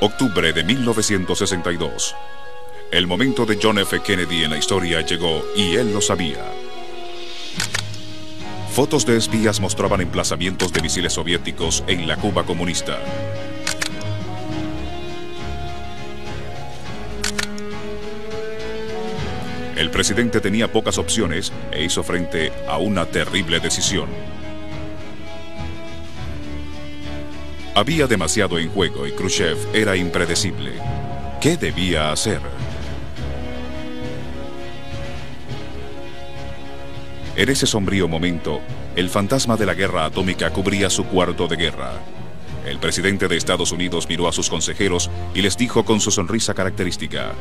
Octubre de 1962. El momento de John F. Kennedy en la historia llegó y él lo sabía. Fotos de espías mostraban emplazamientos de misiles soviéticos en la Cuba comunista. El presidente tenía pocas opciones e hizo frente a una terrible decisión. Había demasiado en juego y Khrushchev era impredecible. ¿Qué debía hacer? En ese sombrío momento, el fantasma de la guerra atómica cubría su cuarto de guerra. El presidente de Estados Unidos miró a sus consejeros y les dijo con su sonrisa característica: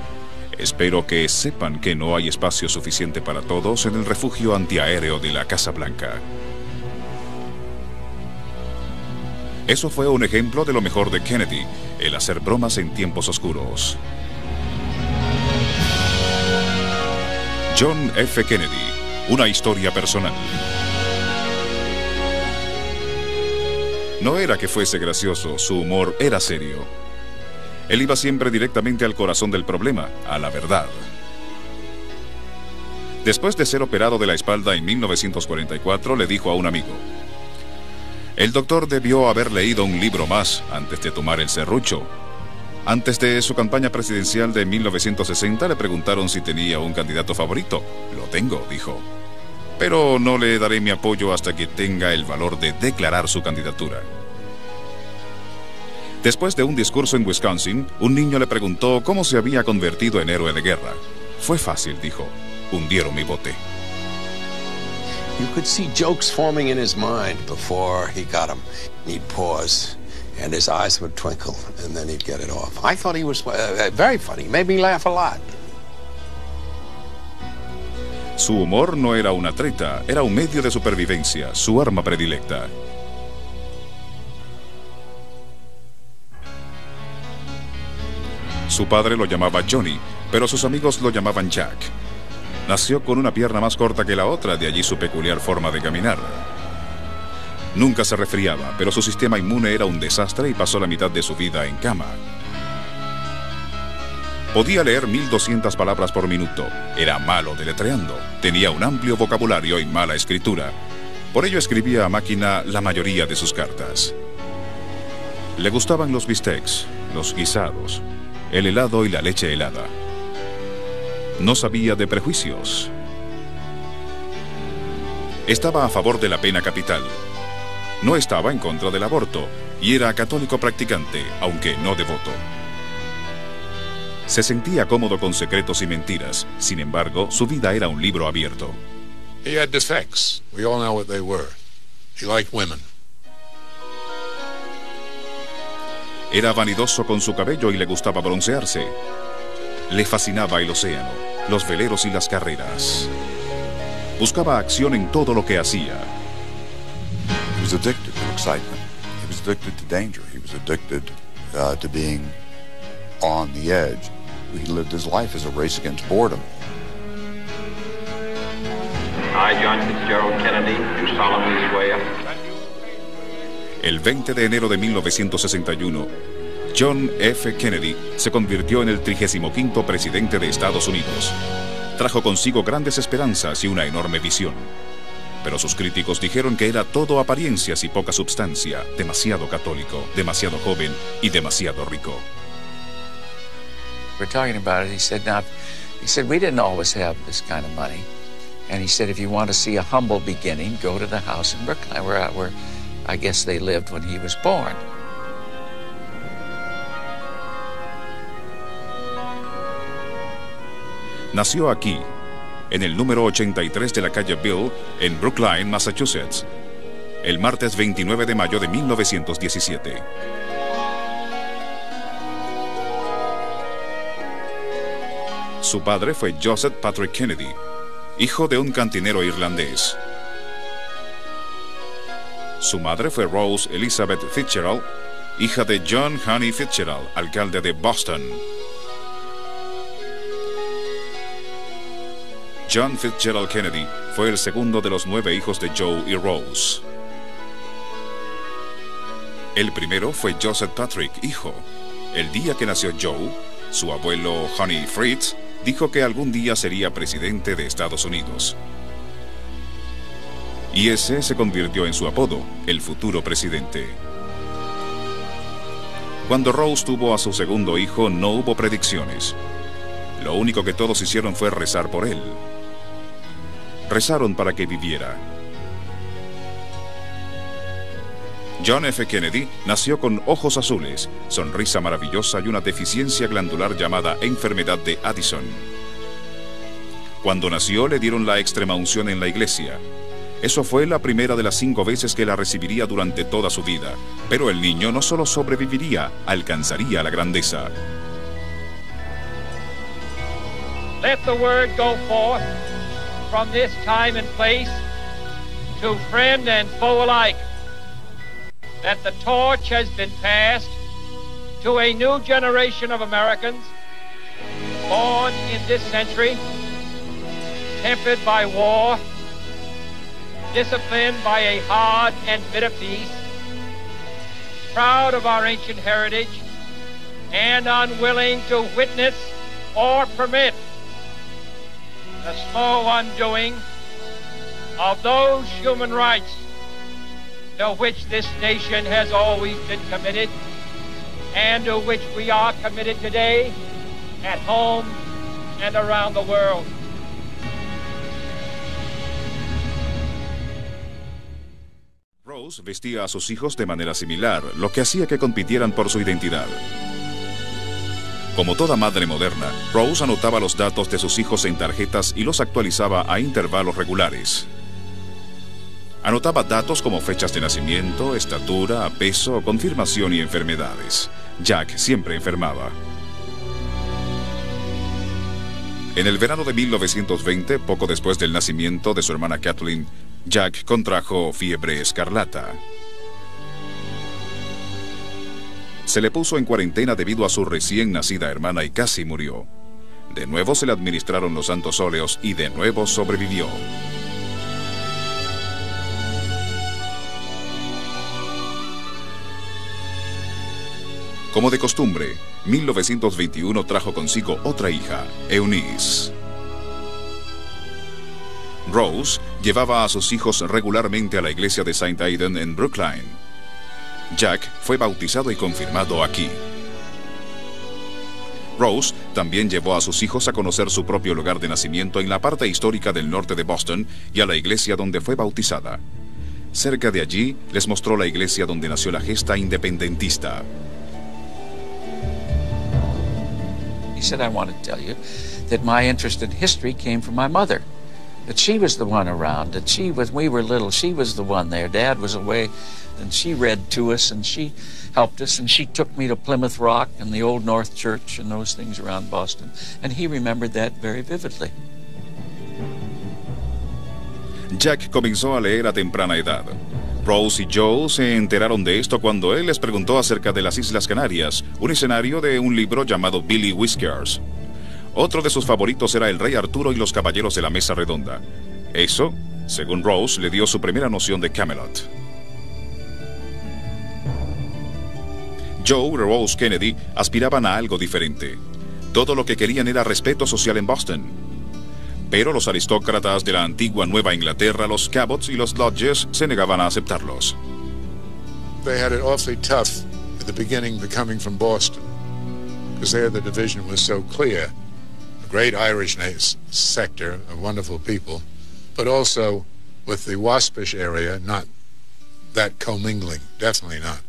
espero que sepan que no hay espacio suficiente para todos en el refugio antiaéreo de la Casa Blanca. Eso fue un ejemplo de lo mejor de Kennedy, el hacer bromas en tiempos oscuros. John F. Kennedy, una historia personal. No era que fuese gracioso, su humor era serio. Él iba siempre directamente al corazón del problema, a la verdad. Después de ser operado de la espalda en 1944, le dijo a un amigo: el doctor debió haber leído un libro más antes de tomar el serrucho. Antes de su campaña presidencial de 1960 le preguntaron si tenía un candidato favorito. Lo tengo, dijo. Pero no le daré mi apoyo hasta que tenga el valor de declarar su candidatura. Después de un discurso en Wisconsin, un niño le preguntó cómo se había convertido en héroe de guerra. Fue fácil, dijo. Hundieron mi bote. You could see jokes forming in his mind before he got them. He'd pause, and his eyes would twinkle, and then he'd get it off. I thought he was very funny. Made me laugh a lot. Su humor no era una treta, era un medio de supervivencia, su arma predilecta. Su padre lo llamaba Johnny, pero sus amigos lo llamaban Jack. Nació con una pierna más corta que la otra, de allí su peculiar forma de caminar. Nunca se resfriaba, pero su sistema inmune era un desastre y pasó la mitad de su vida en cama. Podía leer 1200 palabras por minuto. Era malo deletreando. Tenía un amplio vocabulario y mala escritura. Por ello escribía a máquina la mayoría de sus cartas. Le gustaban los bistecs, los guisados, el helado y la leche helada. No sabía de prejuicios. Estaba a favor de la pena capital. No estaba en contra del aborto y era católico practicante, aunque no devoto. Se sentía cómodo con secretos y mentiras. Sin embargo, su vida era un libro abierto. He had defects. We all know what they were. He liked women. Era vanidoso con su cabello y le gustaba broncearse. Le fascinaba el océano, los veleros y las carreras. Buscaba acción en todo lo que hacía. He was addicted to excitement. He was addicted to danger. He was addicted to being on the edge. He lived his life as a race against boredom. I, John Fitzgerald Kennedy, do solemnly swear. El 20 de enero de 1961, John F. Kennedy se convirtió en el 35º presidente de Estados Unidos. Trajo consigo grandes esperanzas y una enorme visión. Pero sus críticos dijeron que era todo apariencias y poca substancia, demasiado católico, demasiado joven y demasiado rico. We're talking about it. He said, we didn't always have this kind of money. And he said, if you want to see a humble beginning, go to the house in Brookline, where I guess they lived when he was born. Nació aquí, en el número 83 de la calle Bill, en Brookline, Massachusetts, el martes 29 de mayo de 1917. Su padre fue Joseph Patrick Kennedy, hijo de un cantinero irlandés. Su madre fue Rose Elizabeth Fitzgerald, hija de John Honey Fitzgerald, alcalde de Boston. John Fitzgerald Kennedy fue el segundo de los 9 hijos de Joe y Rose. El primero fue Joseph Patrick, hijo. El día que nació Joe, su abuelo Honey Fritz dijo que algún día sería presidente de Estados Unidos. Y ese se convirtió en su apodo, el futuro presidente. Cuando Rose tuvo a su segundo hijo, no hubo predicciones. Lo único que todos hicieron fue rezar por él. Rezaron para que viviera. John F. Kennedy nació con ojos azules, sonrisa maravillosa y una deficiencia glandular llamada enfermedad de Addison. Cuando nació, le dieron la extremaunción en la iglesia. Eso fue la primera de las 5 veces que la recibiría durante toda su vida. Pero el niño no solo sobreviviría, alcanzaría la grandeza. Let the word go forth from this time and place to friend and foe alike, that the torch has been passed to a new generation of Americans born in this century, tempered by war, disciplined by a hard and bitter peace, proud of our ancient heritage, and unwilling to witness or permit the slow undoing of those human rights to which this nation has always been committed, and to which we are committed today at home and around the world. Rose vestía a sus hijos de manera similar, lo que hacía que compitieran por su identidad. Como toda madre moderna, Rose anotaba los datos de sus hijos en tarjetas y los actualizaba a intervalos regulares. Anotaba datos como fechas de nacimiento, estatura, peso, confirmación y enfermedades. Jack siempre enfermaba. En el verano de 1920, poco después del nacimiento de su hermana Kathleen, Jack contrajo fiebre escarlata. Se le puso en cuarentena debido a su recién nacida hermana y casi murió. De nuevo se le administraron los santos óleos y de nuevo sobrevivió. Como de costumbre, 1921 trajo consigo otra hija, Eunice. Rose llevaba a sus hijos regularmente a la iglesia de St. Aidan en Brookline. Jack fue bautizado y confirmado aquí. Rose también llevó a sus hijos a conocer su propio lugar de nacimiento en la parte histórica del norte de Boston y a la iglesia donde fue bautizada. Cerca de allí les mostró la iglesia donde nació la gesta independentista. He said, I want to tell you that my interest in history came from my mother. That she was the one around, that we were little, she was the one there. Dad was away, and she read to us, and she helped us, and she took me to Plymouth Rock and the Old North Church and those things around Boston. And he remembered that very vividly. Jack comenzó a leer a temprana edad. Rose y Joe se enteraron de esto cuando él les preguntó acerca de las Islas Canarias, un escenario de un libro llamado Billy Whiskers. Otro de sus favoritos era El Rey Arturo y los Caballeros de la Mesa Redonda. Eso, según Rose, le dio su primera noción de Camelot. Joe y Rose Kennedy aspiraban a algo diferente. Todo lo que querían era respeto social en Boston. Pero los aristócratas de la antigua Nueva Inglaterra, los Cabots y los Lodges, se negaban a aceptarlos. They had it awfully tough at the beginning coming from Boston, because there the division was so clear. A great Irish sector of wonderful people, but also with the Waspish area, not that commingling, definitely not.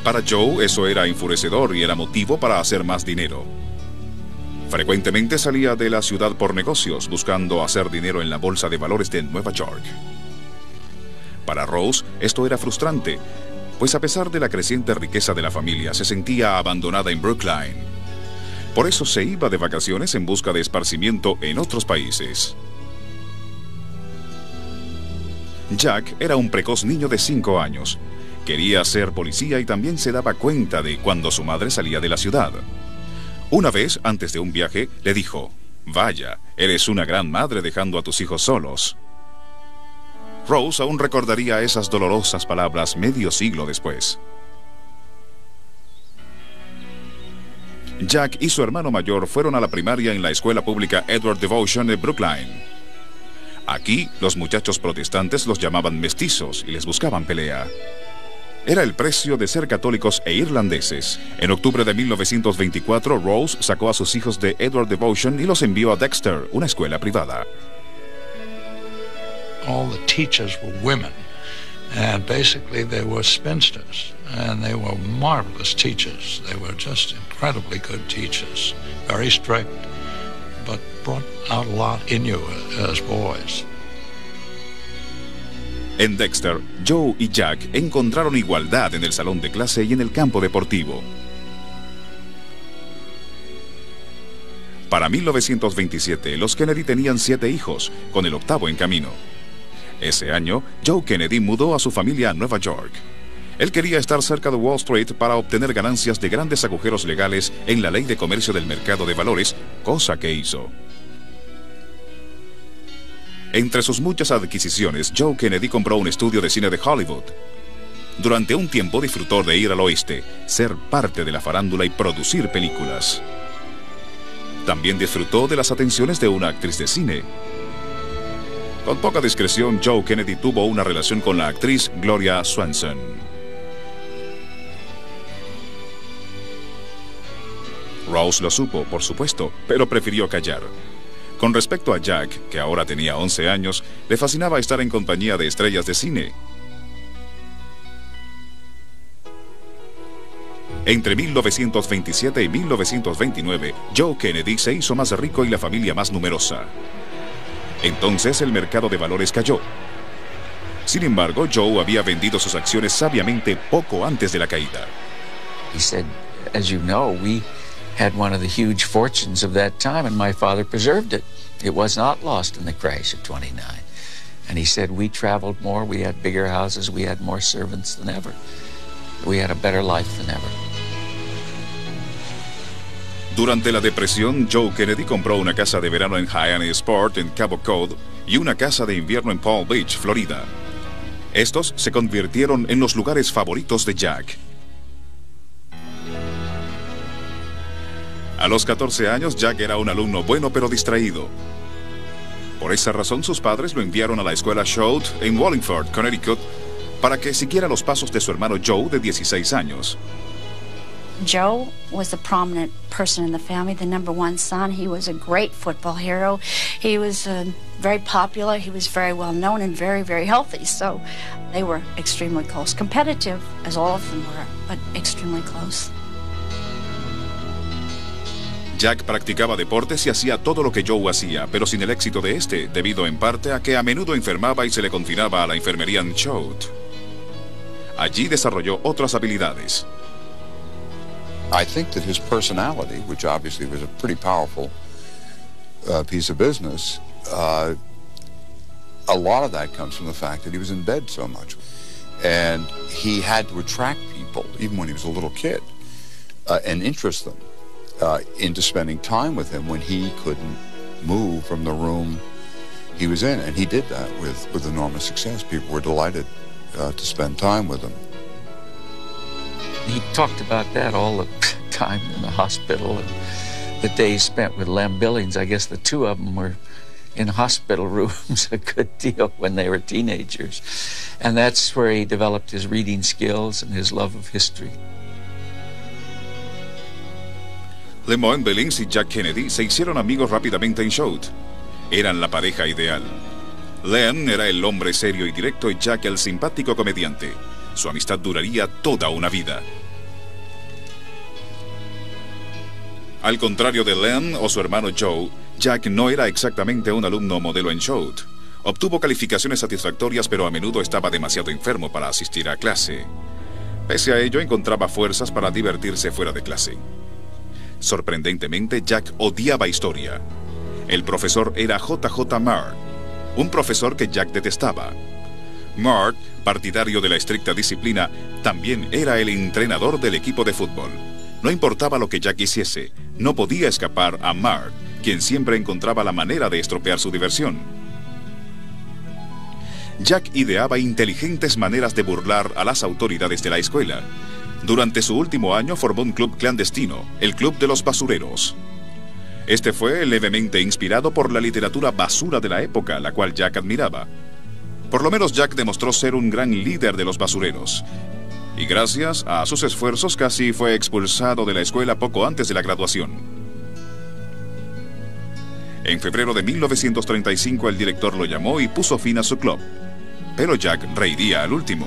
Para Joe eso era enfurecedor y era motivo para hacer más dinero. Frecuentemente salía de la ciudad por negocios, buscando hacer dinero en la bolsa de valores de Nueva York. Para Rose, esto era frustrante, pues a pesar de la creciente riqueza de la familia, se sentía abandonada en Brookline. Por eso se iba de vacaciones en busca de esparcimiento en otros países. Jack era un precoz niño de 5 años. Quería ser policía y también se daba cuenta de cuando su madre salía de la ciudad. Una vez, antes de un viaje, le dijo: «Vaya, eres una gran madre dejando a tus hijos solos». Rose aún recordaría esas dolorosas palabras medio siglo después. Jack y su hermano mayor fueron a la primaria en la escuela pública Edward Devotion de Brookline. Aquí, los muchachos protestantes los llamaban mestizos y les buscaban pelea. Era el precio de ser católicos e irlandeses. En octubre de 1924, Rose sacó a sus hijos de Edward Devotion y los envió a Dexter, una escuela privada. All the teachers were women, and basically they were spinsters, and they were marvelous teachers. They were just incredibly good teachers, very strict, but brought out a lot in you as boys. En Dexter, Joe y Jack encontraron igualdad en el salón de clase y en el campo deportivo. Para 1927, los Kennedy tenían 7 hijos, con el 8º en camino. Ese año, Joe Kennedy mudó a su familia a Nueva York. Él quería estar cerca de Wall Street para obtener ganancias de grandes agujeros legales en la ley de comercio del mercado de valores, cosa que hizo. Entre sus muchas adquisiciones, Joe Kennedy compró un estudio de cine de Hollywood. Durante un tiempo disfrutó de ir al oeste, ser parte de la farándula y producir películas. También disfrutó de las atenciones de una actriz de cine. Con poca discreción, Joe Kennedy tuvo una relación con la actriz Gloria Swanson. Rose lo supo, por supuesto, pero prefirió callar. Con respecto a Jack, que ahora tenía 11 años, le fascinaba estar en compañía de estrellas de cine. Entre 1927 y 1929, Joe Kennedy se hizo más rico y la familia más numerosa. Entonces el mercado de valores cayó. Sin embargo, Joe había vendido sus acciones sabiamente poco antes de la caída. He said, as you know, we had one of the huge fortunes of that time, and my father preserved it. It was not lost in the crash of 29. And he said, we traveled more, we had bigger houses, we had more servants than ever. We had a better life than ever. Durante la depresión, Joe Kennedy compró una casa de verano en Hyannis Sport, en Cabo Cod, y una casa de invierno en Palm Beach, Florida. Estos se convirtieron en los lugares favoritos de Jack. A los 14 años, Jack era un alumno bueno pero distraído. Por esa razón, sus padres lo enviaron a la escuela Choate en Wallingford, Connecticut, para que siguiera los pasos de su hermano Joe de 16 años. Joe was a prominent person in the family, the #1 son. He was a great football hero. He was very popular. He was very well known and very, very healthy. So they were extremely close. Competitive, as all of them were, but extremely close. Jack practicaba deportes y hacía todo lo que Joe hacía, pero sin el éxito de este, debido en parte a que a menudo enfermaba y se le confinaba a la enfermería en Choate. Allí desarrolló otras habilidades. I think that his personality, which obviously was a pretty powerful piece of business, a lot of that comes from the fact that he was in bed so much. And he had to attract people, even when he was a little kid, and interest them into spending time with him when he couldn't move from the room he was in. And he did that with enormous success. People were delighted to spend time with him. He talked about that all the time in the hospital and the days spent with Lem Billings. I guess the two of them were in hospital rooms a good deal when they were teenagers. And that's where he developed his reading skills and his love of history. Lemon Billings y Jack Kennedy se hicieron amigos rápidamente en Choate. Eran la pareja ideal. Lem era el hombre serio y directo y Jack el simpático comediante. Su amistad duraría toda una vida. Al contrario de Lem o su hermano Joe, Jack no era exactamente un alumno modelo en Choate. Obtuvo calificaciones satisfactorias, pero a menudo estaba demasiado enfermo para asistir a clase. Pese a ello, encontraba fuerzas para divertirse fuera de clase. Sorprendentemente, Jack odiaba historia. El profesor era J.J. Mart, un profesor que Jack detestaba. Mart, partidario de la estricta disciplina, también era el entrenador del equipo de fútbol. No importaba lo que Jack hiciese, no podía escapar a Mart, quien siempre encontraba la manera de estropear su diversión. Jack ideaba inteligentes maneras de burlar a las autoridades de la escuela. Durante su último año formó un club clandestino, el Club de los Basureros. Este fue levemente inspirado por la literatura basura de la época, la cual Jack admiraba. Por lo menos Jack demostró ser un gran líder de los basureros. Y gracias a sus esfuerzos casi fue expulsado de la escuela poco antes de la graduación. En febrero de 1935 el director lo llamó y puso fin a su club. Pero Jack reiría al último.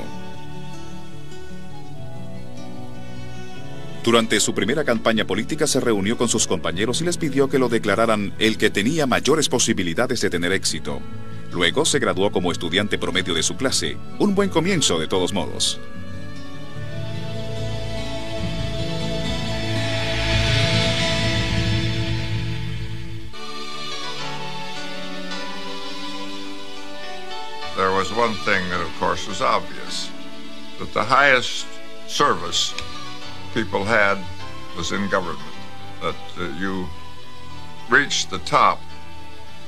Durante su primera campaña política se reunió con sus compañeros y les pidió que lo declararan el que tenía mayores posibilidades de tener éxito. Luego se graduó como estudiante promedio de su clase, un buen comienzo de todos modos. There was one thing that of course was obvious, that the highest service people had was in government, that you reached the top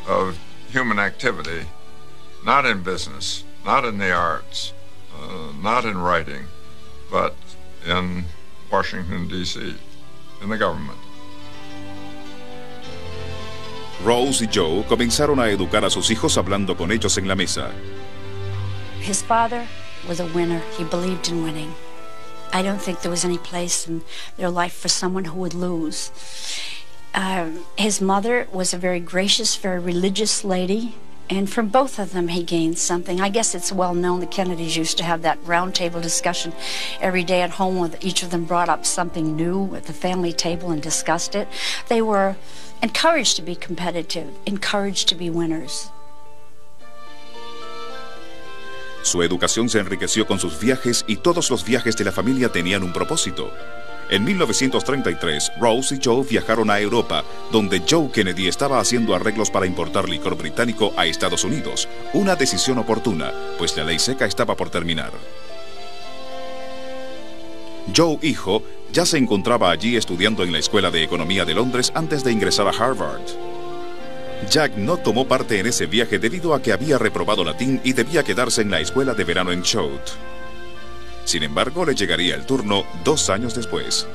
of human activity, not in business, not in the arts, not in writing, but in Washington, D.C., in the government. Rose y Joe comenzaron a educar a sus hijos hablando con ellos en la mesa. His father was a winner. He believed in winning. I don't think there was any place in their life for someone who would lose. His mother was a very gracious, very religious lady, and from both of them he gained something. I guess it's well known the Kennedys used to have that round table discussion every day at home where each of them brought up something new at the family table and discussed it. They were encouraged to be competitive, encouraged to be winners. Su educación se enriqueció con sus viajes y todos los viajes de la familia tenían un propósito. En 1933, Rose y Joe viajaron a Europa, donde Joe Kennedy estaba haciendo arreglos para importar licor británico a Estados Unidos, una decisión oportuna, pues la ley seca estaba por terminar. Joe, hijo, ya se encontraba allí estudiando en la Escuela de Economía de Londres antes de ingresar a Harvard. Jack no tomó parte en ese viaje debido a que había reprobado latín y debía quedarse en la escuela de verano en Choate. Sin embargo, le llegaría el turno 2 años después.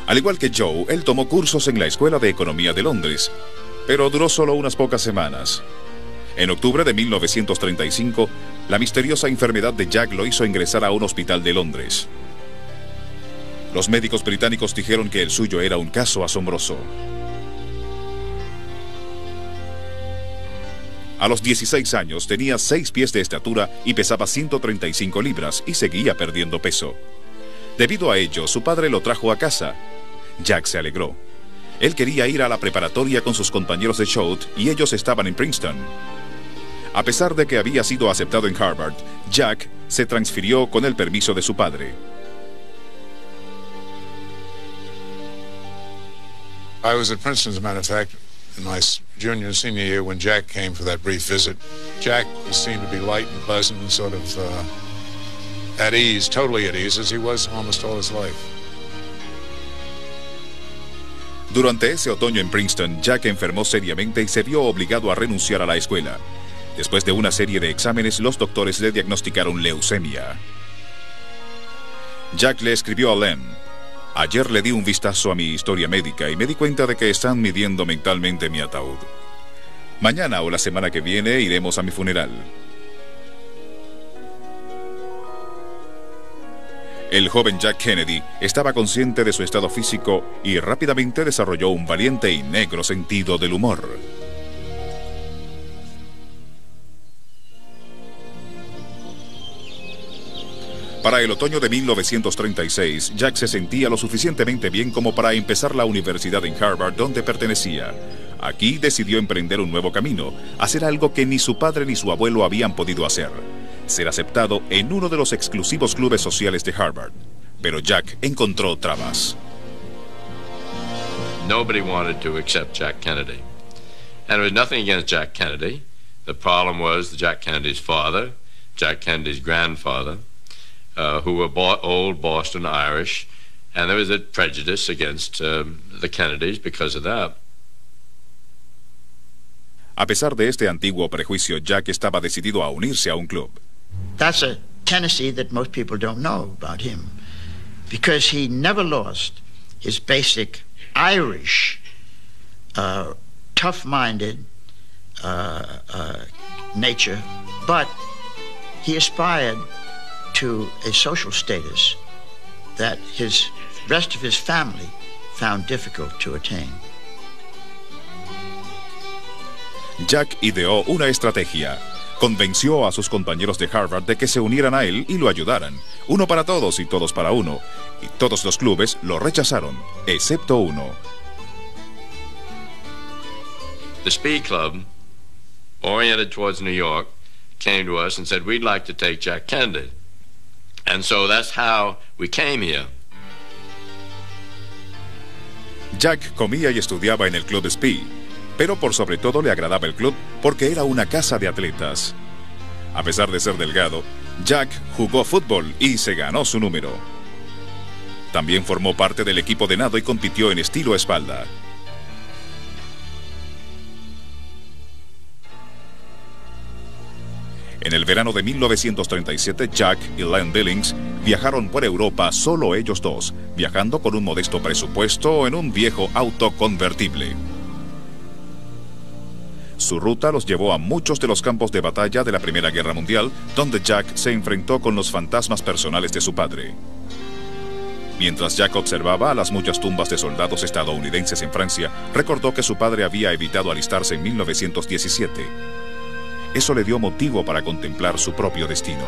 Al igual que Joe, él tomó cursos en la Escuela de Economía de Londres, pero duró solo unas pocas semanas. En octubre de 1935, la misteriosa enfermedad de Jack lo hizo ingresar a un hospital de Londres. Los médicos británicos dijeron que el suyo era un caso asombroso. A los 16 años tenía 6 pies de estatura y pesaba 135 libras y seguía perdiendo peso. Debido a ello, su padre lo trajo a casa. Jack se alegró. Él quería ir a la preparatoria con sus compañeros de Choate y ellos estaban en Princeton. A pesar de que había sido aceptado en Harvard, Jack se transfirió con el permiso de su padre. I was at Princeton, as a matter of fact, in my junior and senior year when Jack came for that brief visit. Jack seemed to be light and pleasant and sort of at ease, totally at ease, as he was almost all his life. Durante ese otoño en Princeton, Jack enfermó seriamente y se vio obligado a renunciar a la escuela. Después de una serie de exámenes, los doctores le diagnosticaron leucemia. Jack le escribió a Len: ayer le di un vistazo a mi historia médica y me di cuenta de que están midiendo mentalmente mi ataúd. Mañana o la semana que viene iremos a mi funeral. El joven Jack Kennedy estaba consciente de su estado físico y rápidamente desarrolló un valiente y negro sentido del humor. Para el otoño de 1936, Jack se sentía lo suficientemente bien como para empezar la universidad en Harvard, donde pertenecía. Aquí decidió emprender un nuevo camino, hacer algo que ni su padre ni su abuelo habían podido hacer: ser aceptado en uno de los exclusivos clubes sociales de Harvard. Pero Jack encontró trabas. Nobody wanted to accept Jack Kennedy. And there was nothing against Jack Kennedy. The problem was Jack Kennedy's father, Jack Kennedy's grandfather, who were old Boston Irish, and there was a prejudice against the Kennedys because of that. A pesar de este antiguo prejuicio, Jack estaba decidido a unirse a un club. That's a Tennessee that most people don't know about him. because he never lost his basic Irish, tough-minded nature, but he aspired to a social status that his rest of his family found difficult to attain. Jack ideó una estrategia. Convenció a sus compañeros de Harvard de que se unieran a él y lo ayudaran. Uno para todos y todos para uno. Y todos los clubes lo rechazaron, excepto uno. The Speed Club, oriented towards New York, came to us and said, we'd like to take Jack Kennedy. And so that's how we came here. Jack comía y estudiaba en el Club Speed, pero por sobre todo le agradaba el club porque era una casa de atletas. A pesar de ser delgado, Jack jugó fútbol y se ganó su número. También formó parte del equipo de nado y compitió en estilo espalda. En el verano de 1937, Jack y Len Billings viajaron por Europa solo ellos dos, viajando con un modesto presupuesto en un viejo auto convertible. Su ruta los llevó a muchos de los campos de batalla de la Primera Guerra Mundial, donde Jack se enfrentó con los fantasmas personales de su padre. Mientras Jack observaba a las muchas tumbas de soldados estadounidenses en Francia, recordó que su padre había evitado alistarse en 1917. Eso le dio motivo para contemplar su propio destino.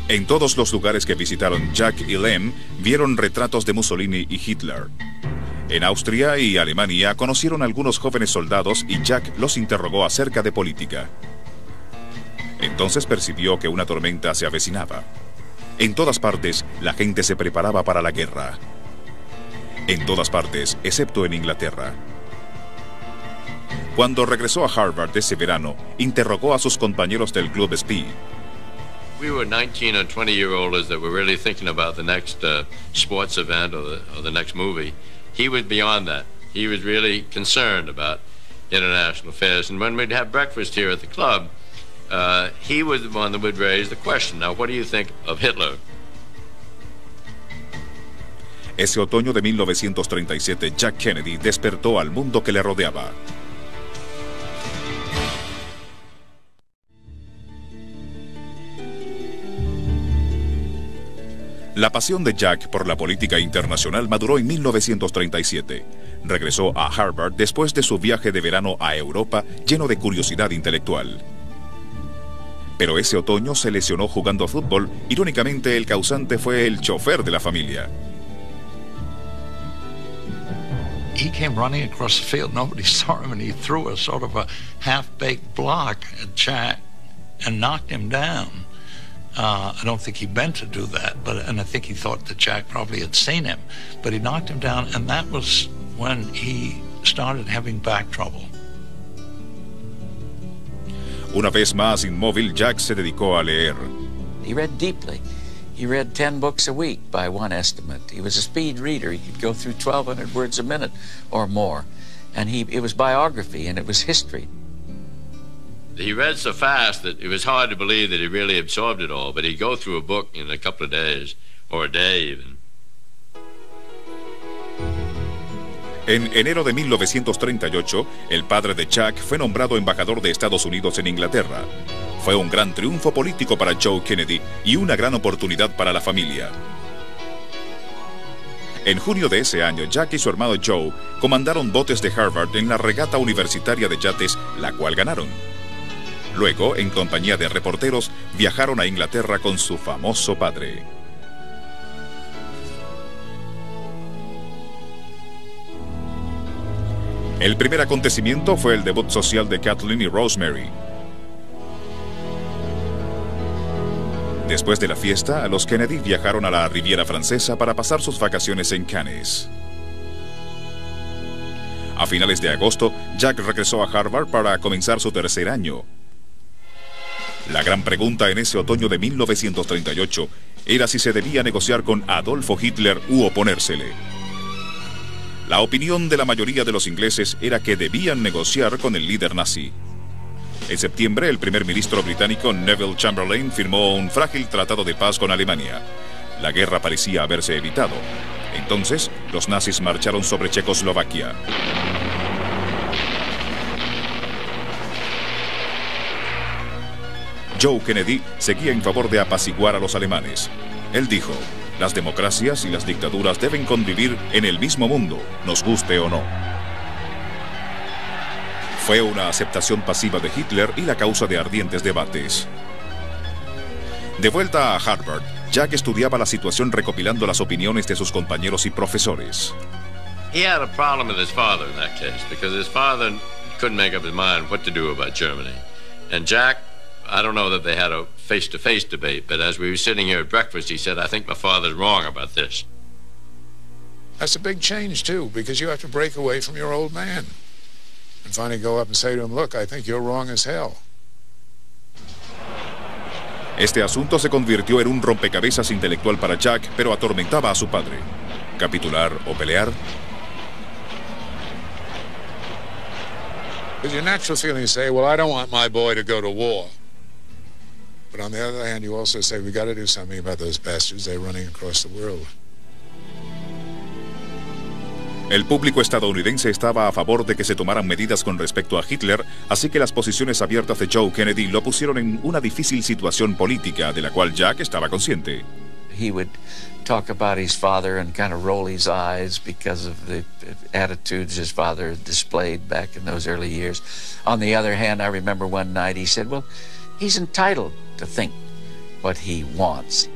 En todos los lugares que visitaron Jack y Len, vieron retratos de Mussolini y Hitler. En Austria y Alemania conocieron a algunos jóvenes soldados y Jack los interrogó acerca de política. Entonces percibió que una tormenta se avecinaba. En todas partes, la gente se preparaba para la guerra. En todas partes, excepto en Inglaterra. Cuando regresó a Harvard ese verano, interrogó a sus compañeros del Club Speed. We were 19 or 20-year-olds that were really thinking about the next sports event or the next movie. He was beyond that. He was really concerned about international affairs. And when we'd have breakfast here at the club, he was the one that would raise the question, now, what do you think of Hitler? Ese otoño de 1937, Jack Kennedy despertó al mundo que le rodeaba. La pasión de Jack por la política internacional maduró en 1937. Regresó a Harvard después de su viaje de verano a Europa lleno de curiosidad intelectual. Pero ese otoño se lesionó jugando fútbol. Irónicamente, el causante fue el chofer de la familia. He came running across the field. Nobody saw him, and he threw a sort of a half-baked block at Jack and knocked him down. I don't think he meant to do that, and I think he thought that Jack probably had seen him. But he knocked him down, and that was when he started having back trouble. Una vez más inmóvil, Jack se dedicó a leer. He read deeply. He read 10 books a week by one estimate. He was a speed reader. He could go through 1,200 words a minute or more. And it was biography and it was history. He read so fast that it was hard to believe that he really absorbed it all, but he'd go through a book in a couple of days, or a day even. En enero de 1938, el padre de Jack fue nombrado embajador de Estados Unidos en Inglaterra. Fue un gran triunfo político para Joe Kennedy y una gran oportunidad para la familia. En junio de ese año, Jack y su hermano Joe comandaron botes de Harvard en la regata universitaria de yates, la cual ganaron. Luego, en compañía de reporteros, viajaron a Inglaterra con su famoso padre. El primer acontecimiento fue el debut social de Kathleen y Rosemary. Después de la fiesta, los Kennedy viajaron a la Riviera Francesa para pasar sus vacaciones en Cannes. A finales de agosto, Jack regresó a Harvard para comenzar su tercer año. La gran pregunta en ese otoño de 1938 era si se debía negociar con Adolfo Hitler u oponérsele. La opinión de la mayoría de los ingleses era que debían negociar con el líder nazi. En septiembre, el primer ministro británico Neville Chamberlain firmó un frágil tratado de paz con Alemania. La guerra parecía haberse evitado. Entonces, los nazis marcharon sobre Checoslovaquia. Joe Kennedy seguía en favor de apaciguar a los alemanes. Él dijo: las democracias y las dictaduras deben convivir en el mismo mundo, nos guste o no. Fue una aceptación pasiva de Hitler y la causa de ardientes debates. De vuelta a Harvard, Jack estudiaba la situación recopilando las opiniones de sus compañeros y profesores. He had a problem with his father in that case, because his father couldn't make up his mind what to do about Germany. And Jack, I don't know that they had a face-to-face debate, but as we were sitting here at breakfast, he said, I think my father's wrong about this. That's a big change, too, because you have to break away from your old man and finally go up and say to him, look, I think you're wrong as hell. Este asunto se convirtió en un rompecabezas intelectual para Jack, pero atormentaba a su padre. ¿Capitular o pelear? Because your natural feeling is say, well, I don't want my boy to go to war. But on the other hand, you also say, we got to do something about those bastards. They're running across the world. El público estadounidense estaba a favor de que se tomaran medidas con respecto a Hitler, así que las posiciones abiertas de Joe Kennedy lo pusieron en una difícil situación política, de la cual Jack estaba consciente. He would talk about his father and kind of roll his eyes because of the attitudes his father displayed back in those early years. On the other hand, I remember one night he said, well, he's entitled to think what he wants.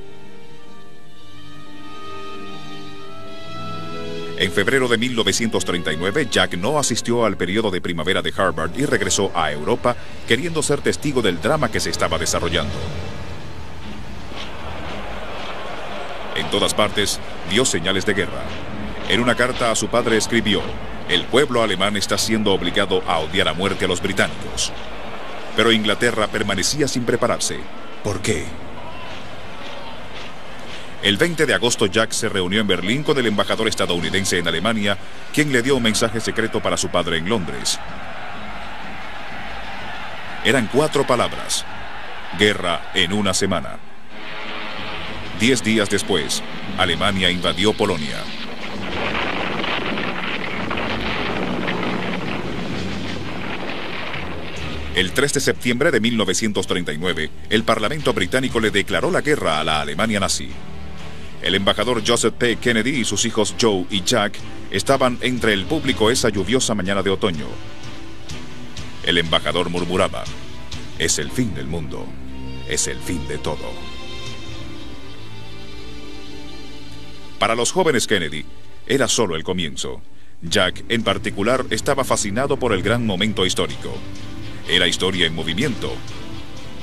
En febrero de 1939, Jack no asistió al periodo de primavera de Harvard y regresó a Europa, queriendo ser testigo del drama que se estaba desarrollando. En todas partes, vio señales de guerra. En una carta a su padre escribió: el pueblo alemán está siendo obligado a odiar a muerte a los británicos. Pero Inglaterra permanecía sin prepararse. ¿Por qué? El 20 de agosto, Jack se reunió en Berlín con el embajador estadounidense en Alemania, quien le dio un mensaje secreto para su padre en Londres. Eran 4 palabras: guerra en una semana. 10 días después, Alemania invadió Polonia. El 3 de septiembre de 1939, el Parlamento británico le declaró la guerra a la Alemania nazi. El embajador Joseph P. Kennedy y sus hijos Joe y Jack estaban entre el público esa lluviosa mañana de otoño. El embajador murmuraba: es el fin del mundo, es el fin de todo. Para los jóvenes Kennedy, era solo el comienzo. Jack, en particular, estaba fascinado por el gran momento histórico. Era historia en movimiento,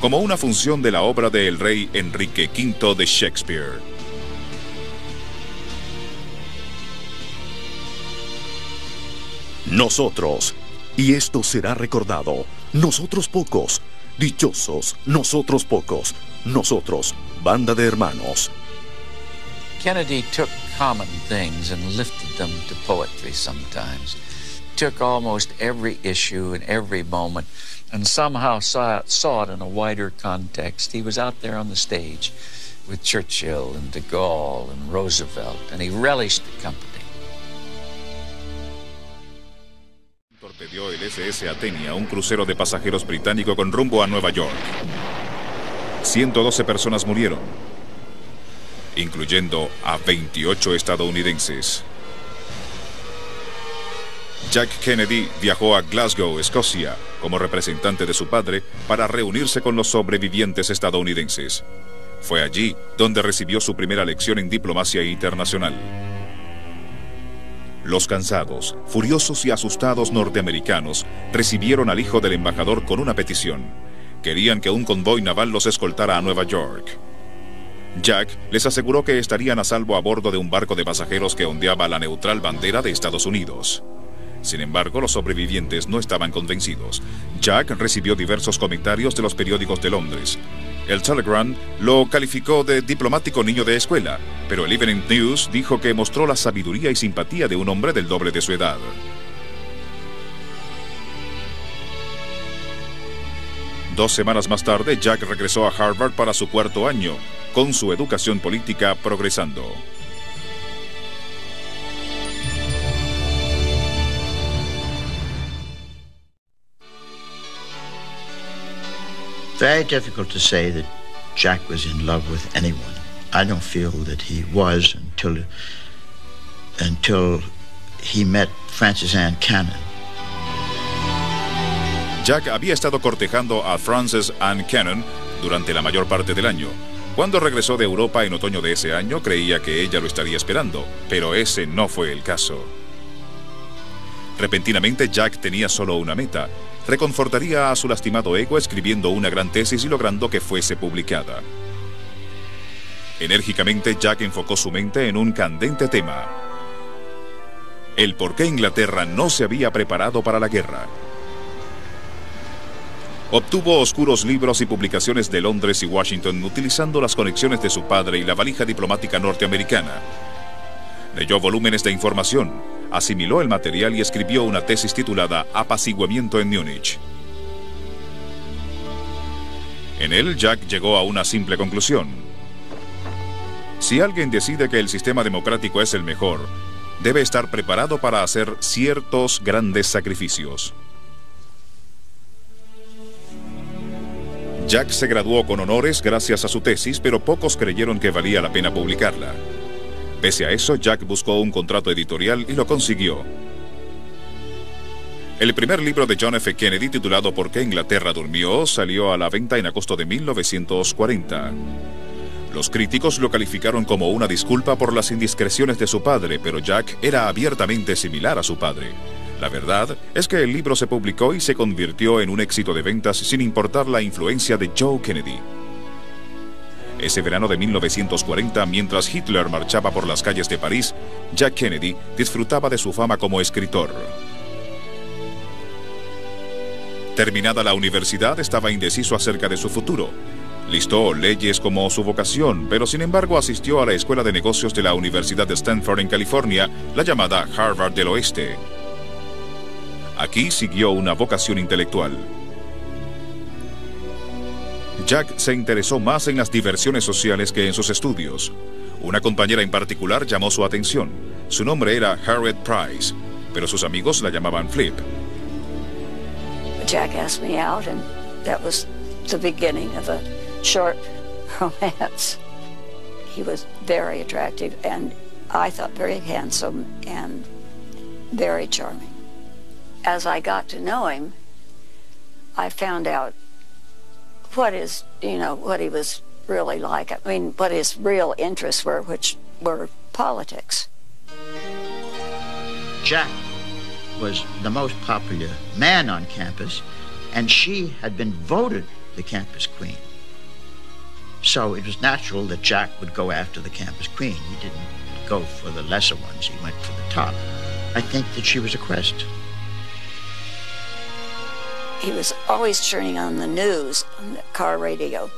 como una función de la obra del rey Enrique V de Shakespeare. Nosotros, y esto será recordado, nosotros pocos, dichosos, nosotros pocos, nosotros, banda de hermanos. Kennedy took common things and lifted them to poetry sometimes. Took almost every issue and every moment and somehow saw it in a wider context. He was out there on the stage with Churchill and de Gaulle and Roosevelt, and he relished the company. Torpedeó el SS Athenia, un crucero de pasajeros británico con rumbo a Nueva York. 112 personas murieron, incluyendo a 28 estadounidenses. Jack Kennedy viajó a Glasgow, Escocia, como representante de su padre, para reunirse con los sobrevivientes estadounidenses. Fue allí donde recibió su primera lección en diplomacia internacional. Los cansados, furiosos y asustados norteamericanos recibieron al hijo del embajador con una petición. Querían que un convoy naval los escoltara a Nueva York. Jack les aseguró que estarían a salvo a bordo de un barco de pasajeros que ondeaba la neutral bandera de Estados Unidos. Sin embargo, los sobrevivientes no estaban convencidos. Jack recibió diversos comentarios de los periódicos de Londres. El Telegram lo calificó de diplomático niño de escuela, pero el Evening News dijo que mostró la sabiduría y simpatía de un hombre del doble de su edad. 2 semanas más tarde, Jack regresó a Harvard para su 4º año, con su educación política progresando. Very difficult to say that Jack was in love with anyone. I don't feel that he was until he met Frances Ann Cannon. Jack había estado cortejando a Frances Ann Cannon durante la mayor parte del año. Cuando regresó de Europa en otoño de ese año, creía que ella lo estaría esperando, pero ese no fue el caso. Repentinamente, Jack tenía solo una meta: reconfortaría a su lastimado ego escribiendo una gran tesis y logrando que fuese publicada. Enérgicamente, Jack enfocó su mente en un candente tema: el por qué Inglaterra no se había preparado para la guerra. Obtuvo oscuros libros y publicaciones de Londres y Washington utilizando las conexiones de su padre y la valija diplomática norteamericana. Leyó volúmenes de información, asimiló el material y escribió una tesis titulada Apaciguamiento en Múnich. En él, Jack llegó a una simple conclusión: si alguien decide que el sistema democrático es el mejor, debe estar preparado para hacer ciertos grandes sacrificios. Jack se graduó con honores gracias a su tesis, pero pocos creyeron que valía la pena publicarla. Pese a eso, Jack buscó un contrato editorial y lo consiguió. El primer libro de John F. Kennedy, titulado ¿Por qué Inglaterra durmió?, salió a la venta en agosto de 1940. Los críticos lo calificaron como una disculpa por las indiscreciones de su padre, pero Jack era abiertamente similar a su padre. La verdad es que el libro se publicó y se convirtió en un éxito de ventas sin importar la influencia de Joe Kennedy. Ese verano de 1940, mientras Hitler marchaba por las calles de París, Jack Kennedy disfrutaba de su fama como escritor. Terminada la universidad, estaba indeciso acerca de su futuro. Listó leyes como su vocación, pero sin embargo asistió a la Escuela de Negocios de la Universidad de Stanford en California, la llamada Harvard del Oeste. Aquí siguió una vocación intelectual. Jack se interesó más en las diversiones sociales que en sus estudios. Una compañera en particular llamó su atención. Su nombre era Harriet Price, pero sus amigos la llamaban Flip. Jack asked me out, and that was the beginning of a short romance. He was very attractive, and I thought very handsome and very charming. As I got to know him, I found out what he was really like. I mean, what his real interests were, which were politics. Jack was the most popular man on campus, and she had been voted the campus queen. So it was natural that Jack would go after the campus queen. He didn't go for the lesser ones, he went for the top. I think that she was a quest. He was always turning on the news on the car radio.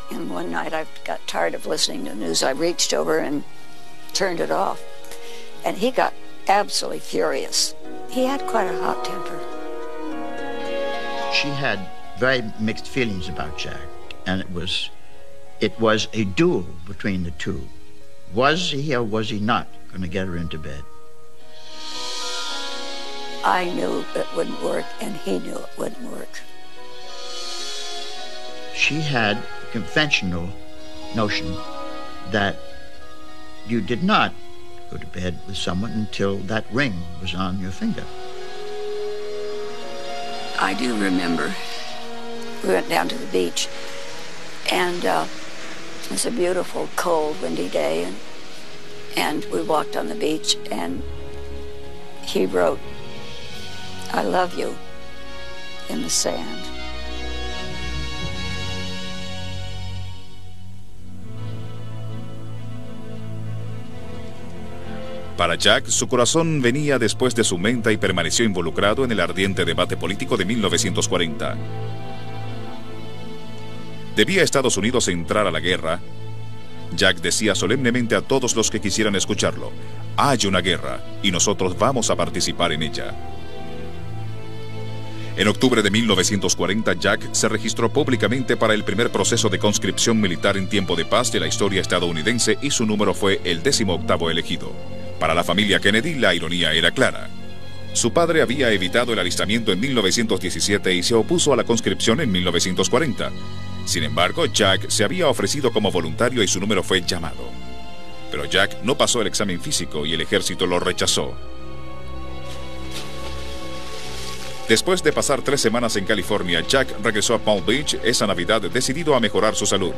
And one night I got tired of listening to the news. I reached over and turned it off. And he got absolutely furious. He had quite a hot temper. She had very mixed feelings about Jack, and it was a duel between the two. Was he or was he not going to get her into bed? I knew it wouldn't work, and he knew it wouldn't work. She had a conventional notion that you did not go to bed with someone until that ring was on your finger. I do remember we went down to the beach, and it was a beautiful, cold, windy day, and we walked on the beach, and he wrote, "I love you," in the sand. Para Jack, su corazón venía después de su mente y permaneció involucrado en el ardiente debate político de 1940. ¿Debía Estados Unidos entrar a la guerra? Jack decía solemnemente a todos los que quisieran escucharlo: hay una guerra y nosotros vamos a participar en ella. En octubre de 1940, Jack se registró públicamente para el primer proceso de conscripción militar en tiempo de paz de la historia estadounidense y su número fue el 18º elegido. Para la familia Kennedy, la ironía era clara. Su padre había evitado el alistamiento en 1917 y se opuso a la conscripción en 1940. Sin embargo, Jack se había ofrecido como voluntario y su número fue llamado. Pero Jack no pasó el examen físico y el ejército lo rechazó. Después de pasar 3 semanas en California, Jack regresó a Palm Beach esa Navidad decidido a mejorar su salud.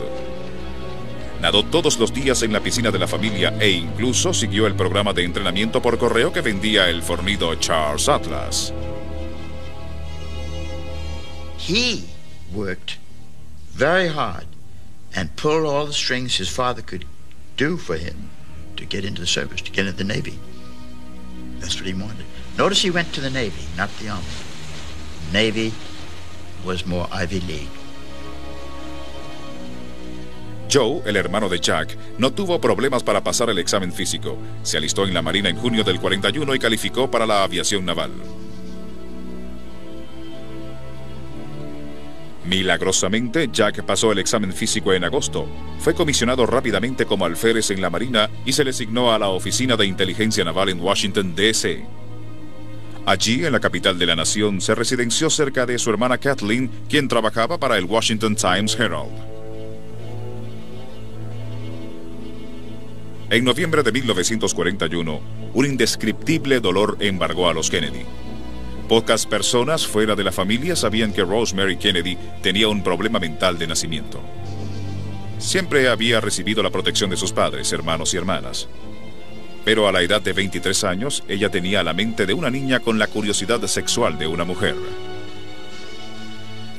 Nadó todos los días en la piscina de la familia e incluso siguió el programa de entrenamiento por correo que vendía el fornido Charles Atlas. He worked very hard and pulled all the strings his father could do for him to get into the service, to get into the Navy. That's what he wanted. Notice he went to the Navy, not the Army. Navy was more Ivy League. Joe, el hermano de Jack, no tuvo problemas para pasar el examen físico. Se alistó en la Marina en junio del 41 y calificó para la aviación naval. Milagrosamente, Jack pasó el examen físico en agosto. Fue comisionado rápidamente como alférez en la Marina y se le asignó a la Oficina de Inteligencia Naval en Washington, D.C. Allí, en la capital de la nación, se residenció cerca de su hermana Kathleen, quien trabajaba para el Washington Times Herald. En noviembre de 1941, un indescriptible dolor embargó a los Kennedy. Pocas personas fuera de la familia sabían que Rosemary Kennedy tenía un problema mental de nacimiento. Siempre había recibido la protección de sus padres, hermanos y hermanas. Pero a la edad de 23 años, ella tenía la mente de una niña con la curiosidad sexual de una mujer.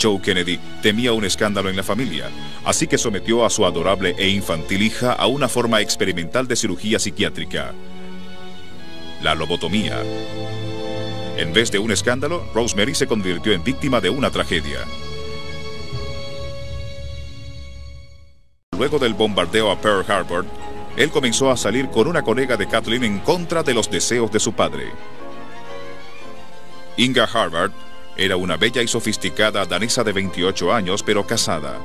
Joe Kennedy temía un escándalo en la familia, así que sometió a su adorable e infantil hija a una forma experimental de cirugía psiquiátrica: la lobotomía. En vez de un escándalo, Rosemary se convirtió en víctima de una tragedia. Luego del bombardeo a Pearl Harbor, él comenzó a salir con una colega de Kathleen en contra de los deseos de su padre. Inga Harvard era una bella y sofisticada danesa de 28 años, pero casada.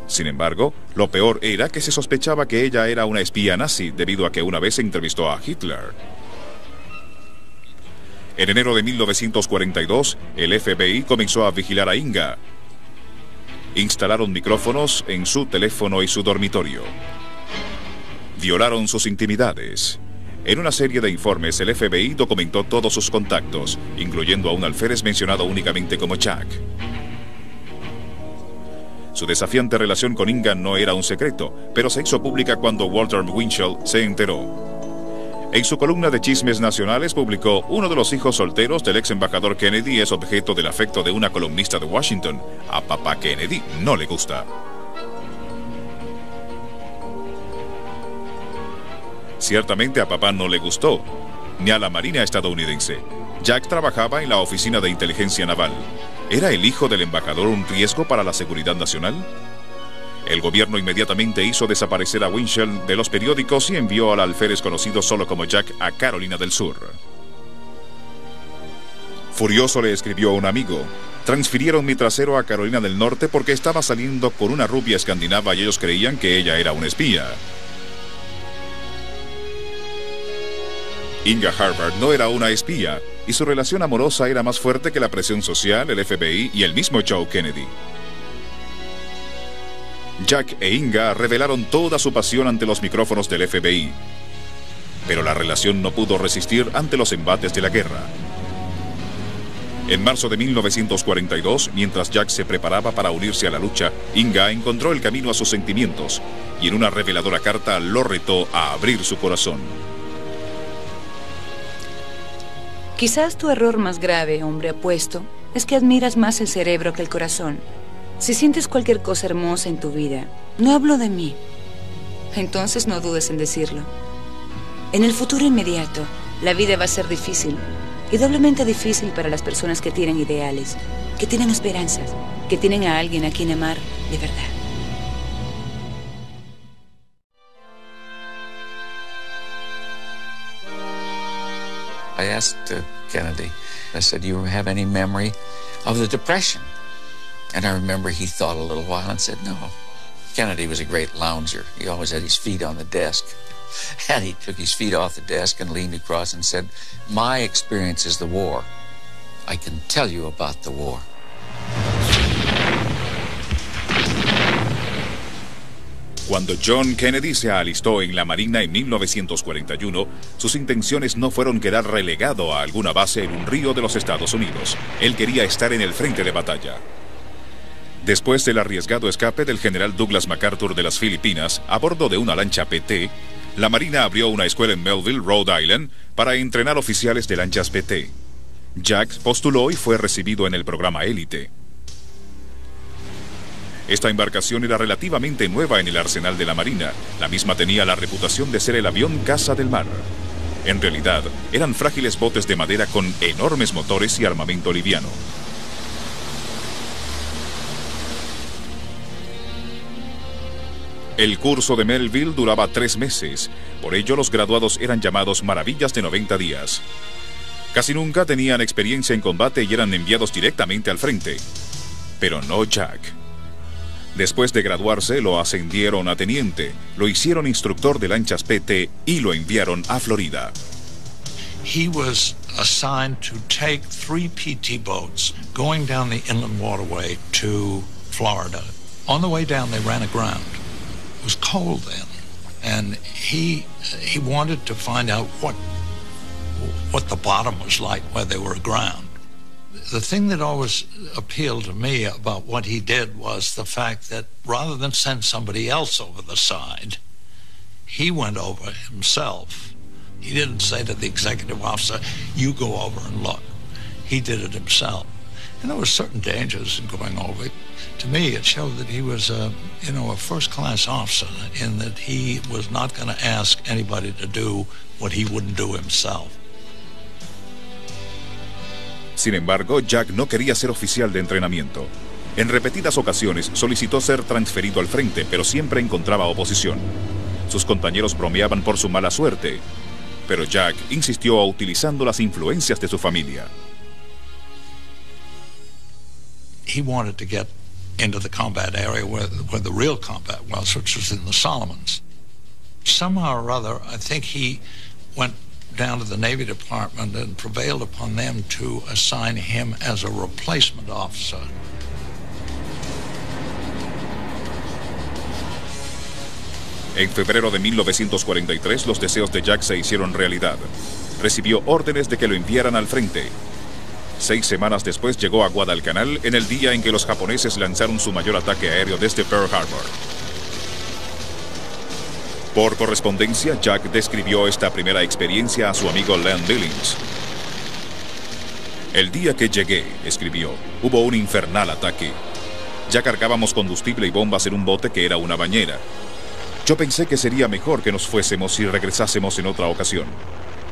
Sin embargo, lo peor era que se sospechaba que ella era una espía nazi debido a que una vez entrevistó a Hitler. En enero de 1942, el FBI comenzó a vigilar a Inga. Instalaron micrófonos en su teléfono y su dormitorio. Violaron sus intimidades. En una serie de informes, el FBI documentó todos sus contactos, incluyendo a un alférez mencionado únicamente como Jack. Su desafiante relación con Inga no era un secreto, pero se hizo pública cuando Walter Winchell se enteró. En su columna de chismes nacionales publicó: uno de los hijos solteros del ex embajador Kennedy es objeto del afecto de una columnista de Washington. A papá Kennedy no le gusta. Ciertamente a papá no le gustó, ni a la Marina estadounidense. Jack trabajaba en la Oficina de Inteligencia Naval. ¿Era el hijo del embajador un riesgo para la seguridad nacional? El gobierno inmediatamente hizo desaparecer a Winchell de los periódicos y envió al alférez conocido solo como Jack a Carolina del Sur. Furioso le escribió a un amigo: transfirieron mi trasero a Carolina del Norte porque estaba saliendo con una rubia escandinava y ellos creían que ella era una espía. Inga Harvard no era una espía, y su relación amorosa era más fuerte que la presión social, el FBI y el mismo Joe Kennedy. Jack e Inga revelaron toda su pasión ante los micrófonos del FBI, pero la relación no pudo resistir ante los embates de la guerra. En marzo de 1942, mientras Jack se preparaba para unirse a la lucha, Inga encontró el camino a sus sentimientos y en una reveladora carta lo retó a abrir su corazón. Quizás tu error más grave, hombre apuesto, es que admiras más el cerebro que el corazón. Si sientes cualquier cosa hermosa en tu vida, no hablo de mí. Entonces no dudes en decirlo. En el futuro inmediato, la vida va a ser difícil, y doblemente difícil para las personas que tienen ideales, que tienen esperanzas, que tienen a alguien a quien amar de verdad. I asked Kennedy, I said, do you have any memory of the Depression? And I remember he thought a little while and said, no. Kennedy was a great lounger. He always had his feet on the desk. And he took his feet off the desk and leaned across and said, my experience is the war. I can tell you about the war. Cuando John Kennedy se alistó en la Marina en 1941, sus intenciones no fueron quedar relegado a alguna base en un río de los Estados Unidos. Él quería estar en el frente de batalla. Después del arriesgado escape del general Douglas MacArthur de las Filipinas a bordo de una lancha PT, la Marina abrió una escuela en Melville, Rhode Island, para entrenar oficiales de lanchas PT. Jack postuló y fue recibido en el programa élite. Esta embarcación era relativamente nueva en el arsenal de la Marina. La misma tenía la reputación de ser el avión caza del mar. En realidad, eran frágiles botes de madera con enormes motores y armamento liviano. El curso de Melville duraba 3 meses. Por ello, los graduados eran llamados maravillas de 90 días. Casi nunca tenían experiencia en combate y eran enviados directamente al frente. Pero no Jack. Después de graduarse, lo ascendieron a teniente, lo hicieron instructor de lanchas PT y lo enviaron a Florida. He was assigned to take 3 PT boats going down the inland waterway to Florida. On the way down, they ran aground. It was cold then, and he wanted to find out what the bottom was like where they were aground. The thing that always appealed to me about what he did was the fact that rather than send somebody else over the side, he went over himself. He didn't say to the executive officer, you go over and look. He did it himself. And there were certain dangers in going over it. To me, it showed that he was a first-class officer in that he was not going to ask anybody to do what he wouldn't do himself. Sin embargo, Jack no quería ser oficial de entrenamiento. En repetidas ocasiones solicitó ser transferido al frente, pero siempre encontraba oposición. Sus compañeros bromeaban por su mala suerte, pero Jack insistió utilizando las influencias de su familia. He wanted to get into the combat area where the real combat was, which was in the Solomons. Somehow or other, I think he went down to the Navy Department and prevailed upon them to assign him as a replacement officer. En febrero de 1943, los deseos de Jack se hicieron realidad. Recibió órdenes de que lo enviaran al frente. 6 semanas después llegó a Guadalcanal en el día en que los japoneses lanzaron su mayor ataque aéreo desde Pearl Harbor. Por correspondencia, Jack describió esta primera experiencia a su amigo Len Billings. El día que llegué, escribió, hubo un infernal ataque. Ya cargábamos combustible y bombas en un bote que era una bañera. Yo pensé que sería mejor que nos fuésemos y regresásemos en otra ocasión.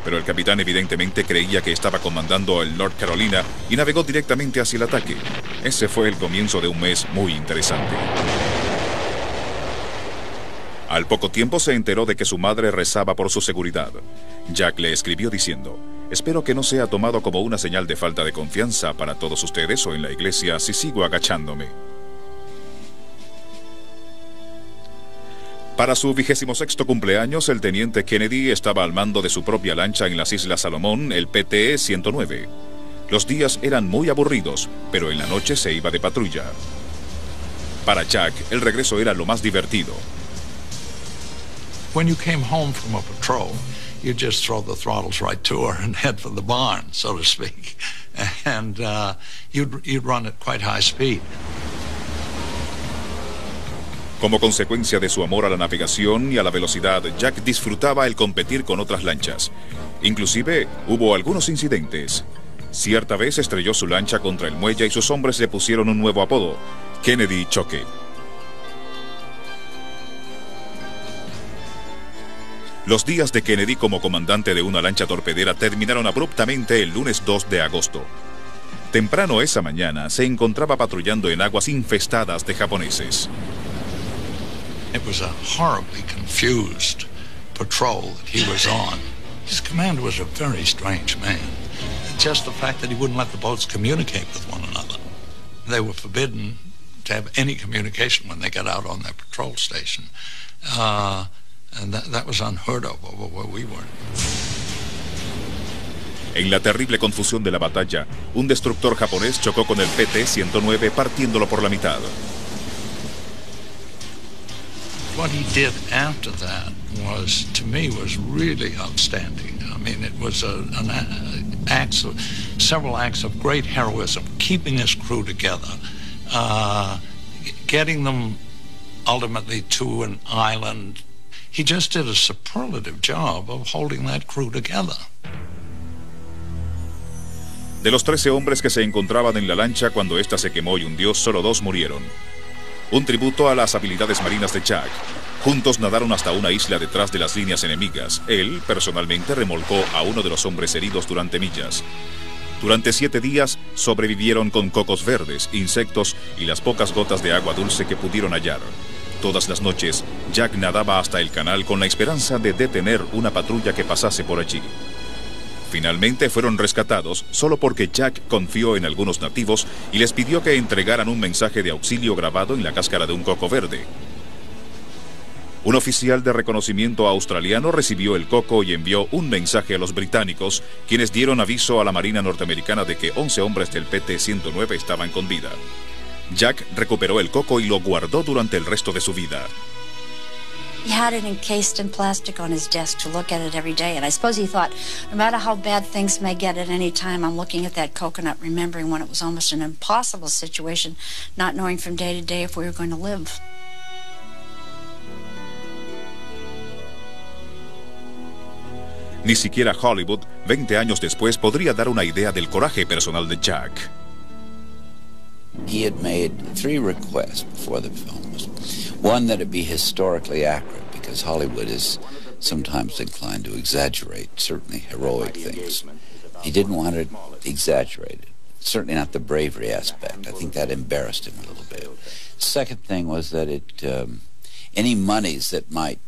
Pero el capitán evidentemente creía que estaba comandando el North Carolina y navegó directamente hacia el ataque. Ese fue el comienzo de un mes muy interesante. Al poco tiempo se enteró de que su madre rezaba por su seguridad. Jack le escribió diciendo, espero que no sea tomado como una señal de falta de confianza para todos ustedes o en la iglesia si sigo agachándome. Para su 26º cumpleaños, el teniente Kennedy estaba al mando de su propia lancha en las Islas Salomón, el PTE 109. Los días eran muy aburridos, pero en la noche se iba de patrulla. Para Jack, el regreso era lo más divertido. When you came home from a patrol, you just throw the throttles right to her and head for the barn, so to speak. And you'd run at quite high speed. Como consecuencia de su amor a la navegación y a la velocidad, Jack disfrutaba el competir con otras lanchas. Inclusive, hubo algunos incidentes. Cierta vez estrelló su lancha contra el muelle y sus hombres le pusieron un nuevo apodo, Kennedy Choque. Los días de Kennedy como comandante de una lancha torpedera terminaron abruptamente el lunes 2 de agosto. Temprano esa mañana se encontraba patrullando en aguas infestadas de japoneses. It was a horribly confused patrol that he was on. His commander was a very strange man. Just the fact that he wouldn't let the boats communicate with one another. They were forbidden to have any communication when they got out on their patrol station. And that was unheard of over where we were. En la terrible confusión de la batalla, un destructor japonés chocó con el PT-109 partiéndolo por la mitad. What he did after that was, to me, was really outstanding. I mean, it was several acts of great heroism, keeping his crew together, getting them ultimately to an island. He just did a superlative job of holding that crew together. De los 13 hombres que se encontraban en la lancha cuando ésta se quemó y hundió, solo 2 murieron. Un tributo a las habilidades marinas de Jack. Juntos nadaron hasta una isla detrás de las líneas enemigas. Él, personalmente, remolcó a uno de los hombres heridos durante millas. Durante 7 días sobrevivieron con cocos verdes, insectos y las pocas gotas de agua dulce que pudieron hallar. Todas las noches, Jack nadaba hasta el canal con la esperanza de detener una patrulla que pasase por allí. Finalmente fueron rescatados solo porque Jack confió en algunos nativos y les pidió que entregaran un mensaje de auxilio grabado en la cáscara de un coco verde. Un oficial de reconocimiento australiano recibió el coco y envió un mensaje a los británicos, quienes dieron aviso a la Marina norteamericana de que 11 hombres del PT-109 estaban con vida. Jack recuperó el coco y lo guardó durante el resto de su vida. He had it encased in plastic on his desk to look at it every day, and I suppose he thought, no matter how bad things may get at any time, I'm looking at that coconut, remembering when it was almost an impossible situation, not knowing from day to day if we were going to live. Ni siquiera Hollywood, 20 años después, podría dar una idea del coraje personal de Jack. He had made 3 requests before the film. One, that it be historically accurate, because Hollywood is sometimes inclined to exaggerate certainly heroic things. He didn't want it exaggerated, certainly not the bravery aspect. I think that embarrassed him a little bit. Second thing was that it, any monies that might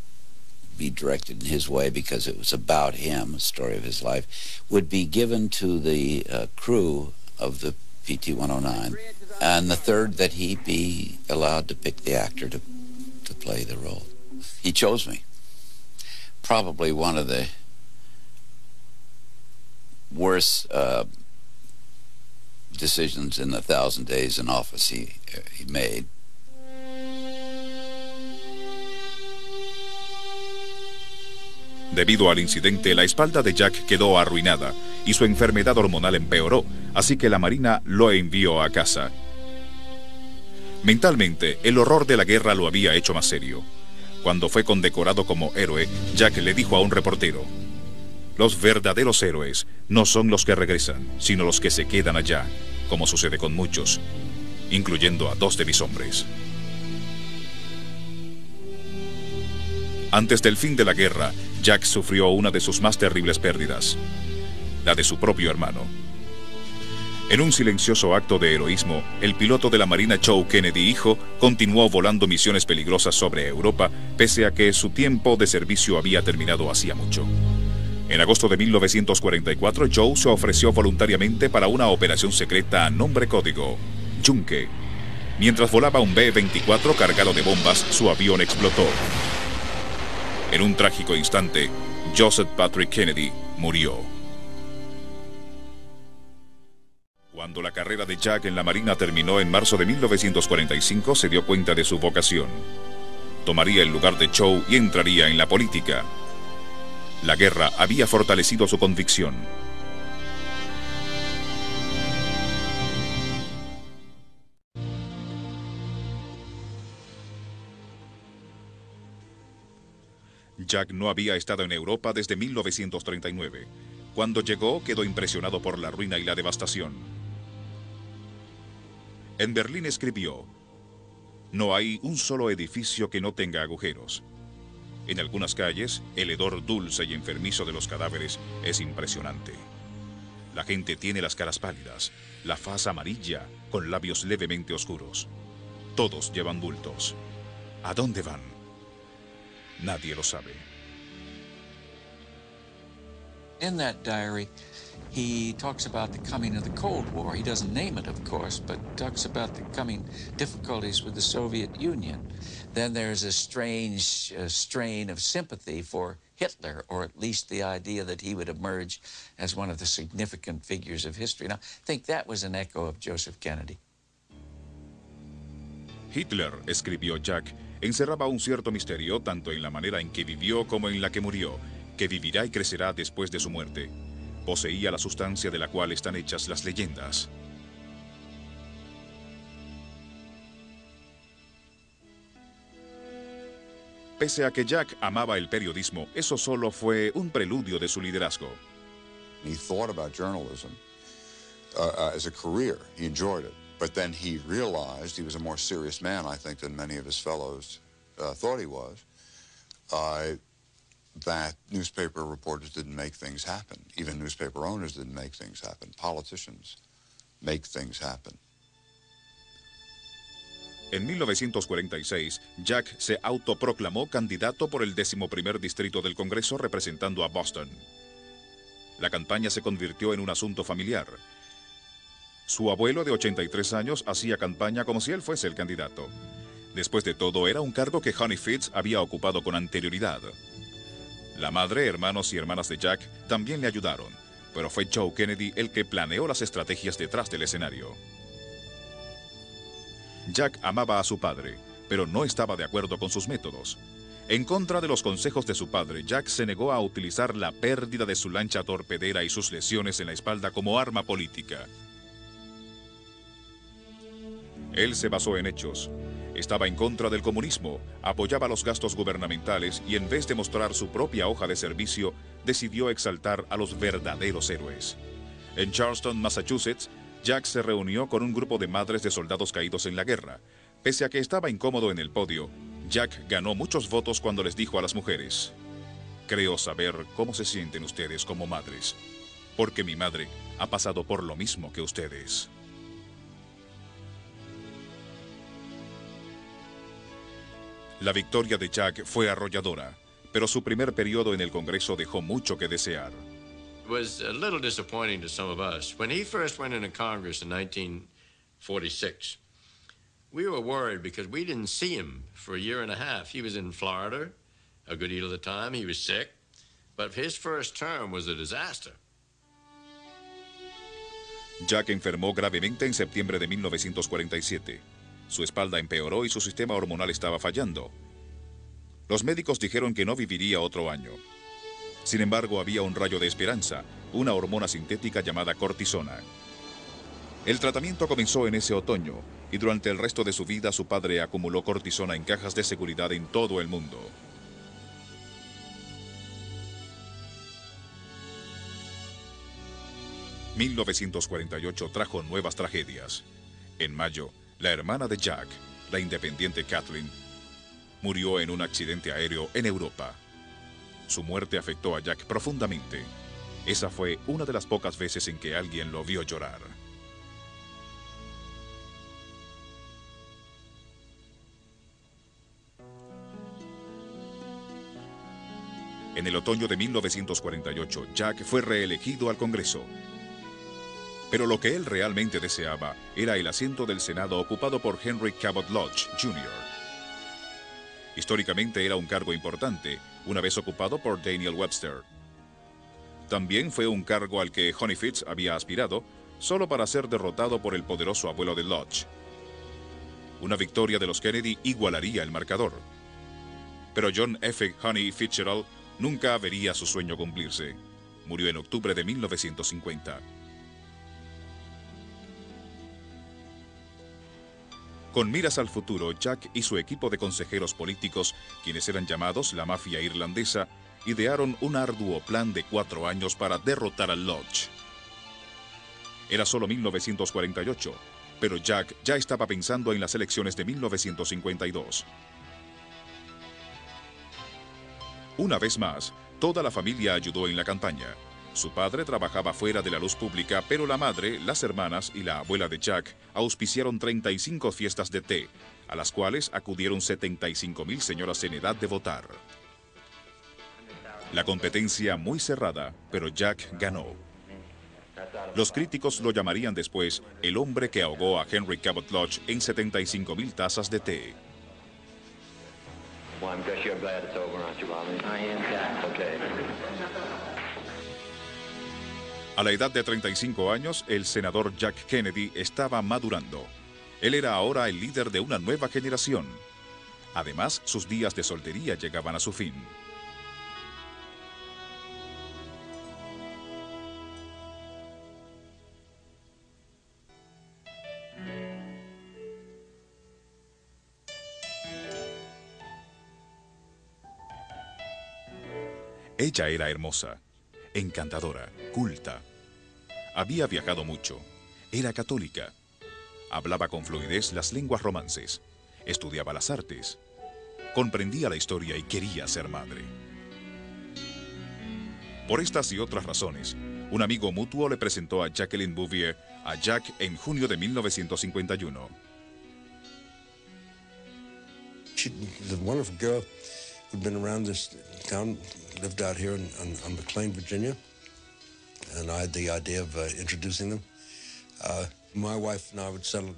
be directed in his way because it was about him, a story of his life, would be given to the crew of the PT-109. And the third, that he be allowed to pick the actor to play the role. He chose me. Probably one of the worst decisions in the 1,000 days in office he made. Debido al incidente, la espalda de Jack quedó arruinada y su enfermedad hormonal empeoró, así que la Marina lo envió a casa. Mentalmente, el horror de la guerra lo había hecho más serio. Cuando fue condecorado como héroe, Jack le dijo a un reportero: "Los verdaderos héroes no son los que regresan, sino los que se quedan allá, como sucede con muchos, incluyendo a 2 de mis hombres". Antes del fin de la guerra, Jack sufrió una de sus más terribles pérdidas, la de su propio hermano. En un silencioso acto de heroísmo, el piloto de la Marina Joe Kennedy, hijo, continuó volando misiones peligrosas sobre Europa, pese a que su tiempo de servicio había terminado hacía mucho. En agosto de 1944, Joe se ofreció voluntariamente para una operación secreta a nombre código Yunque. Mientras volaba un B-24 cargado de bombas, su avión explotó. En un trágico instante, Joseph Patrick Kennedy murió. Cuando la carrera de Jack en la Marina terminó en marzo de 1945, se dio cuenta de su vocación. Tomaría el lugar de Joe y entraría en la política. La guerra había fortalecido su convicción. Jack no había estado en Europa desde 1939. Cuando llegó, quedó impresionado por la ruina y la devastación. En Berlín escribió: "No hay un solo edificio que no tenga agujeros. En algunas calles, el hedor dulce y enfermizo de los cadáveres es impresionante. La gente tiene las caras pálidas, la faz amarilla, con labios levemente oscuros. Todos llevan bultos. ¿A dónde van? Nadie lo sabe". In that diary, he talks about the coming of the Cold War. He doesn't name it, of course, but talks about the coming difficulties with the Soviet Union. Then there's a strange strain of sympathy for Hitler, or at least the idea that he would emerge as one of the significant figures of history. Now, I think that was an echo of Joseph Kennedy. Hitler, escribió Jack, encerraba un cierto misterio tanto en la manera en que vivió como en la que murió, que vivirá y crecerá después de su muerte. Poseía la sustancia de la cual están hechas las leyendas. Pese a que Jack amaba el periodismo, eso solo fue un preludio de su liderazgo. He thought about journalism as a career. He enjoyed it. But then he realized he was a more serious man, I think, than many of his fellows thought he was. That newspaper reporters didn't make things happen. Even newspaper owners didn't make things happen. Politicians make things happen. En 1946, Jack se autoproclamó candidato por el 11º distrito del Congreso representando a Boston. La campaña se convirtió en un asunto familiar. Su abuelo de 83 años hacía campaña como si él fuese el candidato. Después de todo, era un cargo que Honey Fitz había ocupado con anterioridad. La madre, hermanos y hermanas de Jack también le ayudaron, pero fue Joe Kennedy el que planeó las estrategias detrás del escenario. Jack amaba a su padre, pero no estaba de acuerdo con sus métodos. En contra de los consejos de su padre, Jack se negó a utilizar la pérdida de su lancha torpedera y sus lesiones en la espalda como arma política. Él se basó en hechos. Estaba en contra del comunismo, apoyaba los gastos gubernamentales y en vez de mostrar su propia hoja de servicio, decidió exaltar a los verdaderos héroes. En Charleston, Massachusetts, Jack se reunió con un grupo de madres de soldados caídos en la guerra. Pese a que estaba incómodo en el podio, Jack ganó muchos votos cuando les dijo a las mujeres: «Creo saber cómo se sienten ustedes como madres, porque mi madre ha pasado por lo mismo que ustedes». La victoria de Jack fue arrolladora, pero su primer periodo en el Congreso dejó mucho que desear. It was a little disappointing to some of us. When he first went into Congress in 1946, we were worried because we didn't see him for a year and a half. He was in Florida a good deal of the time. He was sick, but his first term was a disaster. Jack enfermó gravemente en septiembre de 1947. Su espalda empeoró y su sistema hormonal estaba fallando. Los médicos dijeron que no viviría otro año. Sin embargo, había un rayo de esperanza, una hormona sintética llamada cortisona. El tratamiento comenzó en ese otoño, y durante el resto de su vida su padre acumuló cortisona en cajas de seguridad en todo el mundo. ...1948 trajo nuevas tragedias. En mayo, la hermana de Jack, la independiente Kathleen, murió en un accidente aéreo en Europa. Su muerte afectó a Jack profundamente. Esa fue una de las pocas veces en que alguien lo vio llorar. En el otoño de 1948, Jack fue reelegido al Congreso. Pero lo que él realmente deseaba era el asiento del Senado ocupado por Henry Cabot Lodge, Jr. Históricamente era un cargo importante, una vez ocupado por Daniel Webster. También fue un cargo al que Honey Fitz había aspirado, solo para ser derrotado por el poderoso abuelo de Lodge. Una victoria de los Kennedy igualaría el marcador. Pero John F. Honey Fitzgerald nunca vería su sueño cumplirse. Murió en octubre de 1950. Con miras al futuro, Jack y su equipo de consejeros políticos, quienes eran llamados la mafia irlandesa, idearon un arduo plan de 4 años para derrotar al Lodge. Era solo 1948, pero Jack ya estaba pensando en las elecciones de 1952. Una vez más, toda la familia ayudó en la campaña. Su padre trabajaba fuera de la luz pública, pero la madre, las hermanas y la abuela de Jack auspiciaron 35 fiestas de té, a las cuales acudieron 75,000 señoras en edad de votar. La competencia muy cerrada, pero Jack ganó. Los críticos lo llamarían después el hombre que ahogó a Henry Cabot Lodge en 75,000 tazas de té. Well, I'm guess you're glad it's over, aren't you, Bobby? I am, Jack. Okay. A la edad de 35 años, el senador Jack Kennedy estaba madurando. Él era ahora el líder de una nueva generación. Además, sus días de soltería llegaban a su fin. Ella era hermosa, encantadora, culta. Había viajado mucho, era católica. Hablaba con fluidez las lenguas romances, estudiaba las artes, comprendía la historia y quería ser madre. Por estas y otras razones, un amigo mutuo le presentó a Jacqueline Bouvier a Jack en junio de 1951. She was a wonderful girl who'd been around this town, lived out here on McLean, Virginia, and I had the idea of introducing them. My wife and I would settle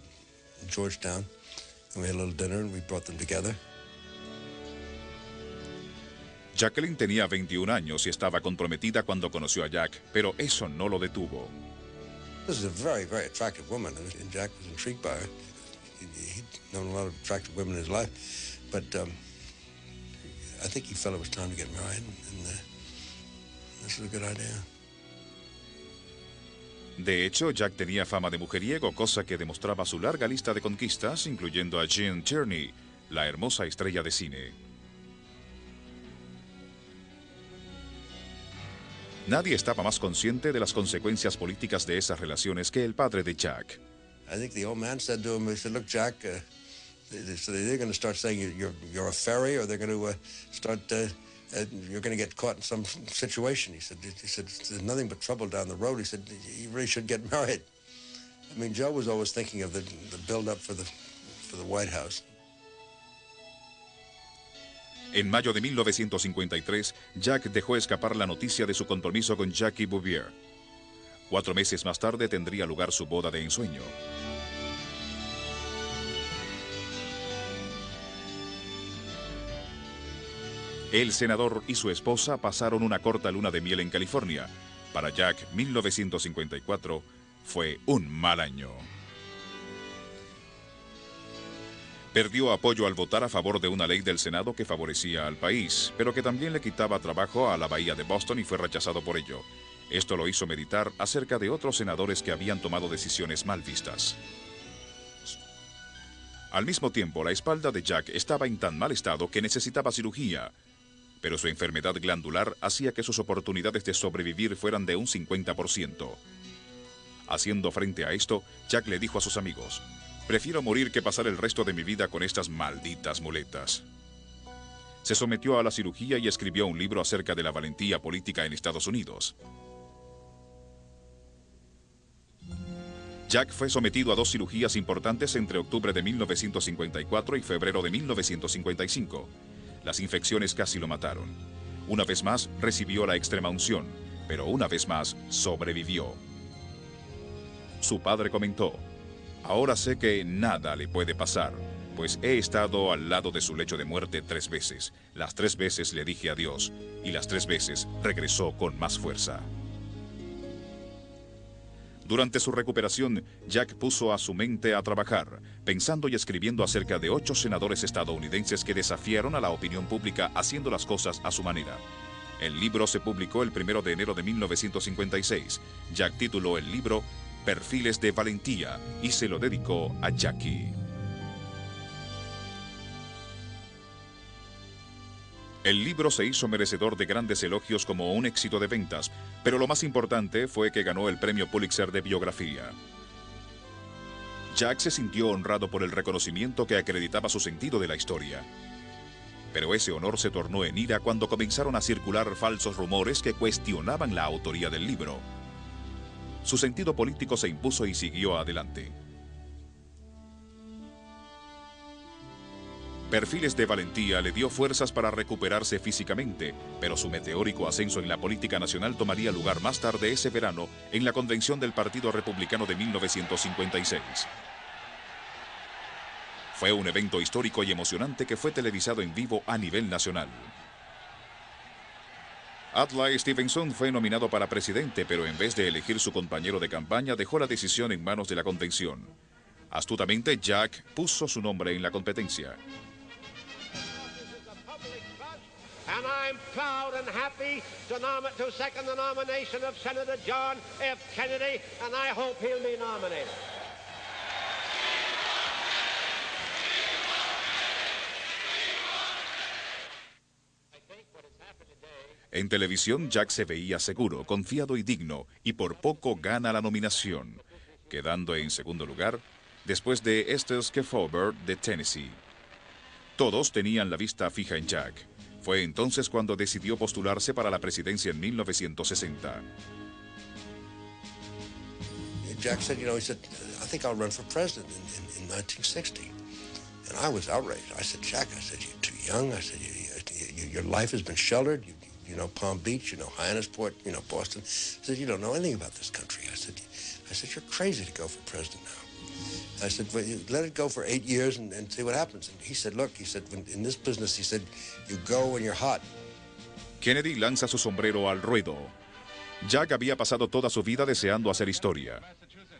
in Georgetown, and we had a little dinner, and we brought them together. Jacqueline tenía 21 años y estaba comprometida cuando conoció a Jack, pero eso no lo detuvo. This is a very, very attractive woman, and Jack was intrigued by her. He'd known a lot of attractive women in his life, but I think he felt it was time to get married, and this was a good idea. De hecho, Jack tenía fama de mujeriego, cosa que demostraba su larga lista de conquistas, incluyendo a Jean Tierney, la hermosa estrella de cine. Nadie estaba más consciente de las consecuencias políticas de esas relaciones que el padre de Jack. I think the old man said to him, he said, "Look, Jack, so they're going to start saying you're a fairy, or they're going to start you're going to get caught in some situation." He said there's nothing but trouble down the road. He said you really should get married. I mean, Joe was always thinking of the build-up for the White House. En mayo de 1953, Jack dejó escapar la noticia de su compromiso con Jackie Bouvier. 4 meses más tarde tendría lugar su boda de ensueño. El senador y su esposa pasaron una corta luna de miel en California. Para Jack, 1954 fue un mal año. Perdió apoyo al votar a favor de una ley del Senado que favorecía al país, pero que también le quitaba trabajo a la Bahía de Boston y fue rechazado por ello. Esto lo hizo meditar acerca de otros senadores que habían tomado decisiones mal vistas. Al mismo tiempo, la espalda de Jack estaba en tan mal estado que necesitaba cirugía, pero su enfermedad glandular hacía que sus oportunidades de sobrevivir fueran de un 50%. Haciendo frente a esto, Jack le dijo a sus amigos: "Prefiero morir que pasar el resto de mi vida con estas malditas muletas". Se sometió a la cirugía y escribió un libro acerca de la valentía política en Estados Unidos. Jack fue sometido a 2 cirugías importantes entre octubre de 1954 y febrero de 1955. Las infecciones casi lo mataron. Una vez más recibió la extrema unción, pero una vez más sobrevivió. Su padre comentó: "Ahora sé que nada le puede pasar, pues he estado al lado de su lecho de muerte 3 veces. Las 3 veces le dije adiós, y las 3 veces regresó con más fuerza". Durante su recuperación, Jack puso a su mente a trabajar, pensando y escribiendo acerca de 8 senadores estadounidenses que desafiaron a la opinión pública haciendo las cosas a su manera. El libro se publicó el 1 de enero de 1956. Jack tituló el libro Perfiles de Valentía y se lo dedicó a Jackie. El libro se hizo merecedor de grandes elogios como un éxito de ventas, pero lo más importante fue que ganó el premio Pulitzer de biografía. Jack se sintió honrado por el reconocimiento que acreditaba su sentido de la historia. Pero ese honor se tornó en ira cuando comenzaron a circular falsos rumores que cuestionaban la autoría del libro. Su sentido político se impuso y siguió adelante. Perfiles de valentía le dio fuerzas para recuperarse físicamente, pero su meteórico ascenso en la política nacional tomaría lugar más tarde ese verano en la convención del Partido Republicano de 1956. Fue un evento histórico y emocionante que fue televisado en vivo a nivel nacional. Adlai Stevenson fue nominado para presidente, pero en vez de elegir su compañero de campaña, dejó la decisión en manos de la convención. Astutamente, Jack puso su nombre en la competencia. And I'm proud and happy to second the nomination of Senator John F. Kennedy, and I hope he'll be nominated. En televisión, Jack se veía seguro, confiado y digno, y por poco gana la nominación, quedando en segundo lugar, después de Estes Kefauver de Tennessee. Todos tenían la vista fija en Jack. Fue entonces cuando decidió postularse para la presidencia en 1960. Jack said, he said, I think I'll run for president in 1960. And I was outraged. I said, Jack, you're too young. I said, your life has been sheltered. You know Palm Beach, you know Hyannisport, you know Boston. I said, you don't know anything about this country. I said, you're crazy to go for president now. I said, well, let it go for 8 years and see what happens. And he said, look, in this business, he said, you go when you're hot. Kennedy lanza su sombrero al ruedo. Jack había pasado toda su vida deseando hacer historia.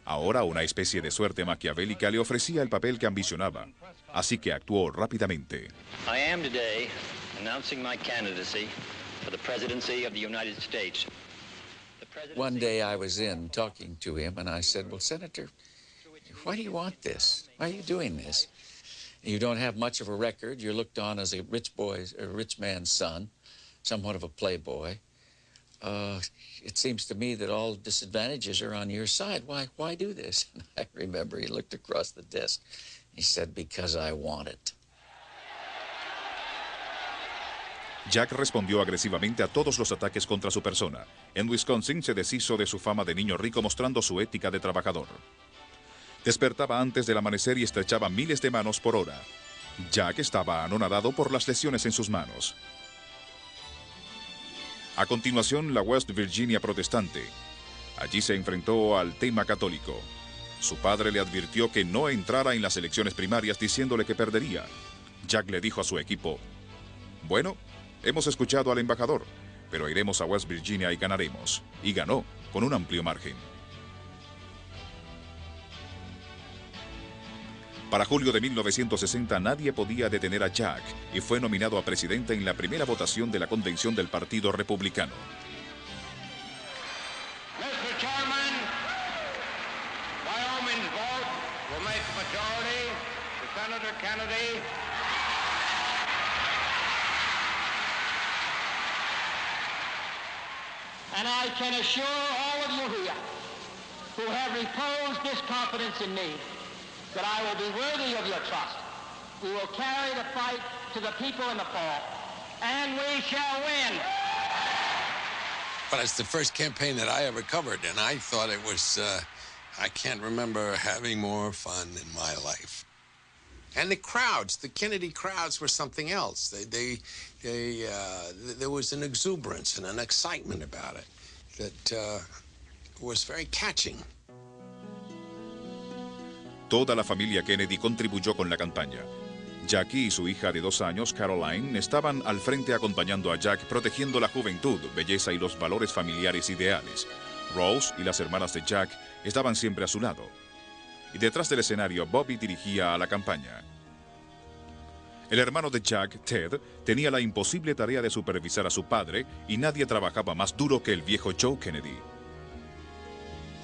Ahora una especie de suerte maquiavélica le ofrecía el papel que ambicionaba, así que actuó rápidamente. I am today announcing my candidacy for the presidency of the United States. One day I was in talking to him, and I said, well, Senator, why do you want this? Why are you doing this? You don't have much of a record. You're looked on as a rich man's son, somewhat of a playboy. It seems to me that all disadvantages are on your side. Why do this? And I remember he looked across the desk. He said, because I want it. Jack respondió agresivamente a todos los ataques contra su persona. En Wisconsin se deshizo de su fama de niño rico mostrando su ética de trabajador. Despertaba antes del amanecer y estrechaba miles de manos por hora. Jack estaba anonadado por las lesiones en sus manos. A continuación, la West Virginia protestante. Allí se enfrentó al tema católico. Su padre le advirtió que no entrara en las elecciones primarias diciéndole que perdería. Jack le dijo a su equipo, bueno, hemos escuchado al embajador, pero iremos a West Virginia y ganaremos. Y ganó, con un amplio margen. Para julio de 1960 nadie podía detener a Jack y fue nominado a presidente en la primera votación de la convención del Partido Republicano. Mr. Chairman, Wyoming's vote will make a majority to Senator Kennedy. And I can assure all of you here who have reposed this confidence in me that I will be worthy of your trust. We will carry the fight to the people in the fall, and we shall win. But it's the first campaign that I ever covered, and I thought it was, I can't remember having more fun in my life. And the crowds, the Kennedy crowds were something else. There was an exuberance and an excitement about it that was very catching. Toda la familia Kennedy contribuyó con la campaña. Jackie y su hija de 2 años, Caroline, estaban al frente acompañando a Jack, protegiendo la juventud, belleza y los valores familiares ideales. Rose y las hermanas de Jack estaban siempre a su lado. Y detrás del escenario, Bobby dirigía a la campaña. El hermano de Jack, Ted, tenía la imposible tarea de supervisar a su padre y nadie trabajaba más duro que el viejo Joe Kennedy.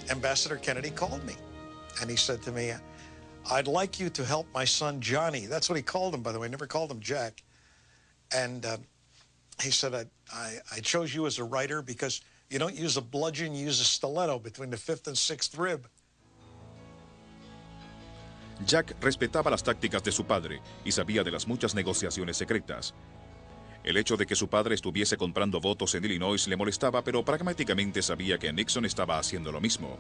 Ambassador Kennedy called me and he said to me, I'd like you to help my son Johnny. That's what he called him, by the way. Never called him Jack. And he said, I chose you as a writer because you don't use a bludgeon, you use a stiletto between the 5th and 6th rib. Jack respetaba las tácticas de su padre y sabía de las muchas negociaciones secretas. El hecho de que su padre estuviese comprando votos en Illinois le molestaba, pero pragmáticamente sabía que Nixon estaba haciendo lo mismo.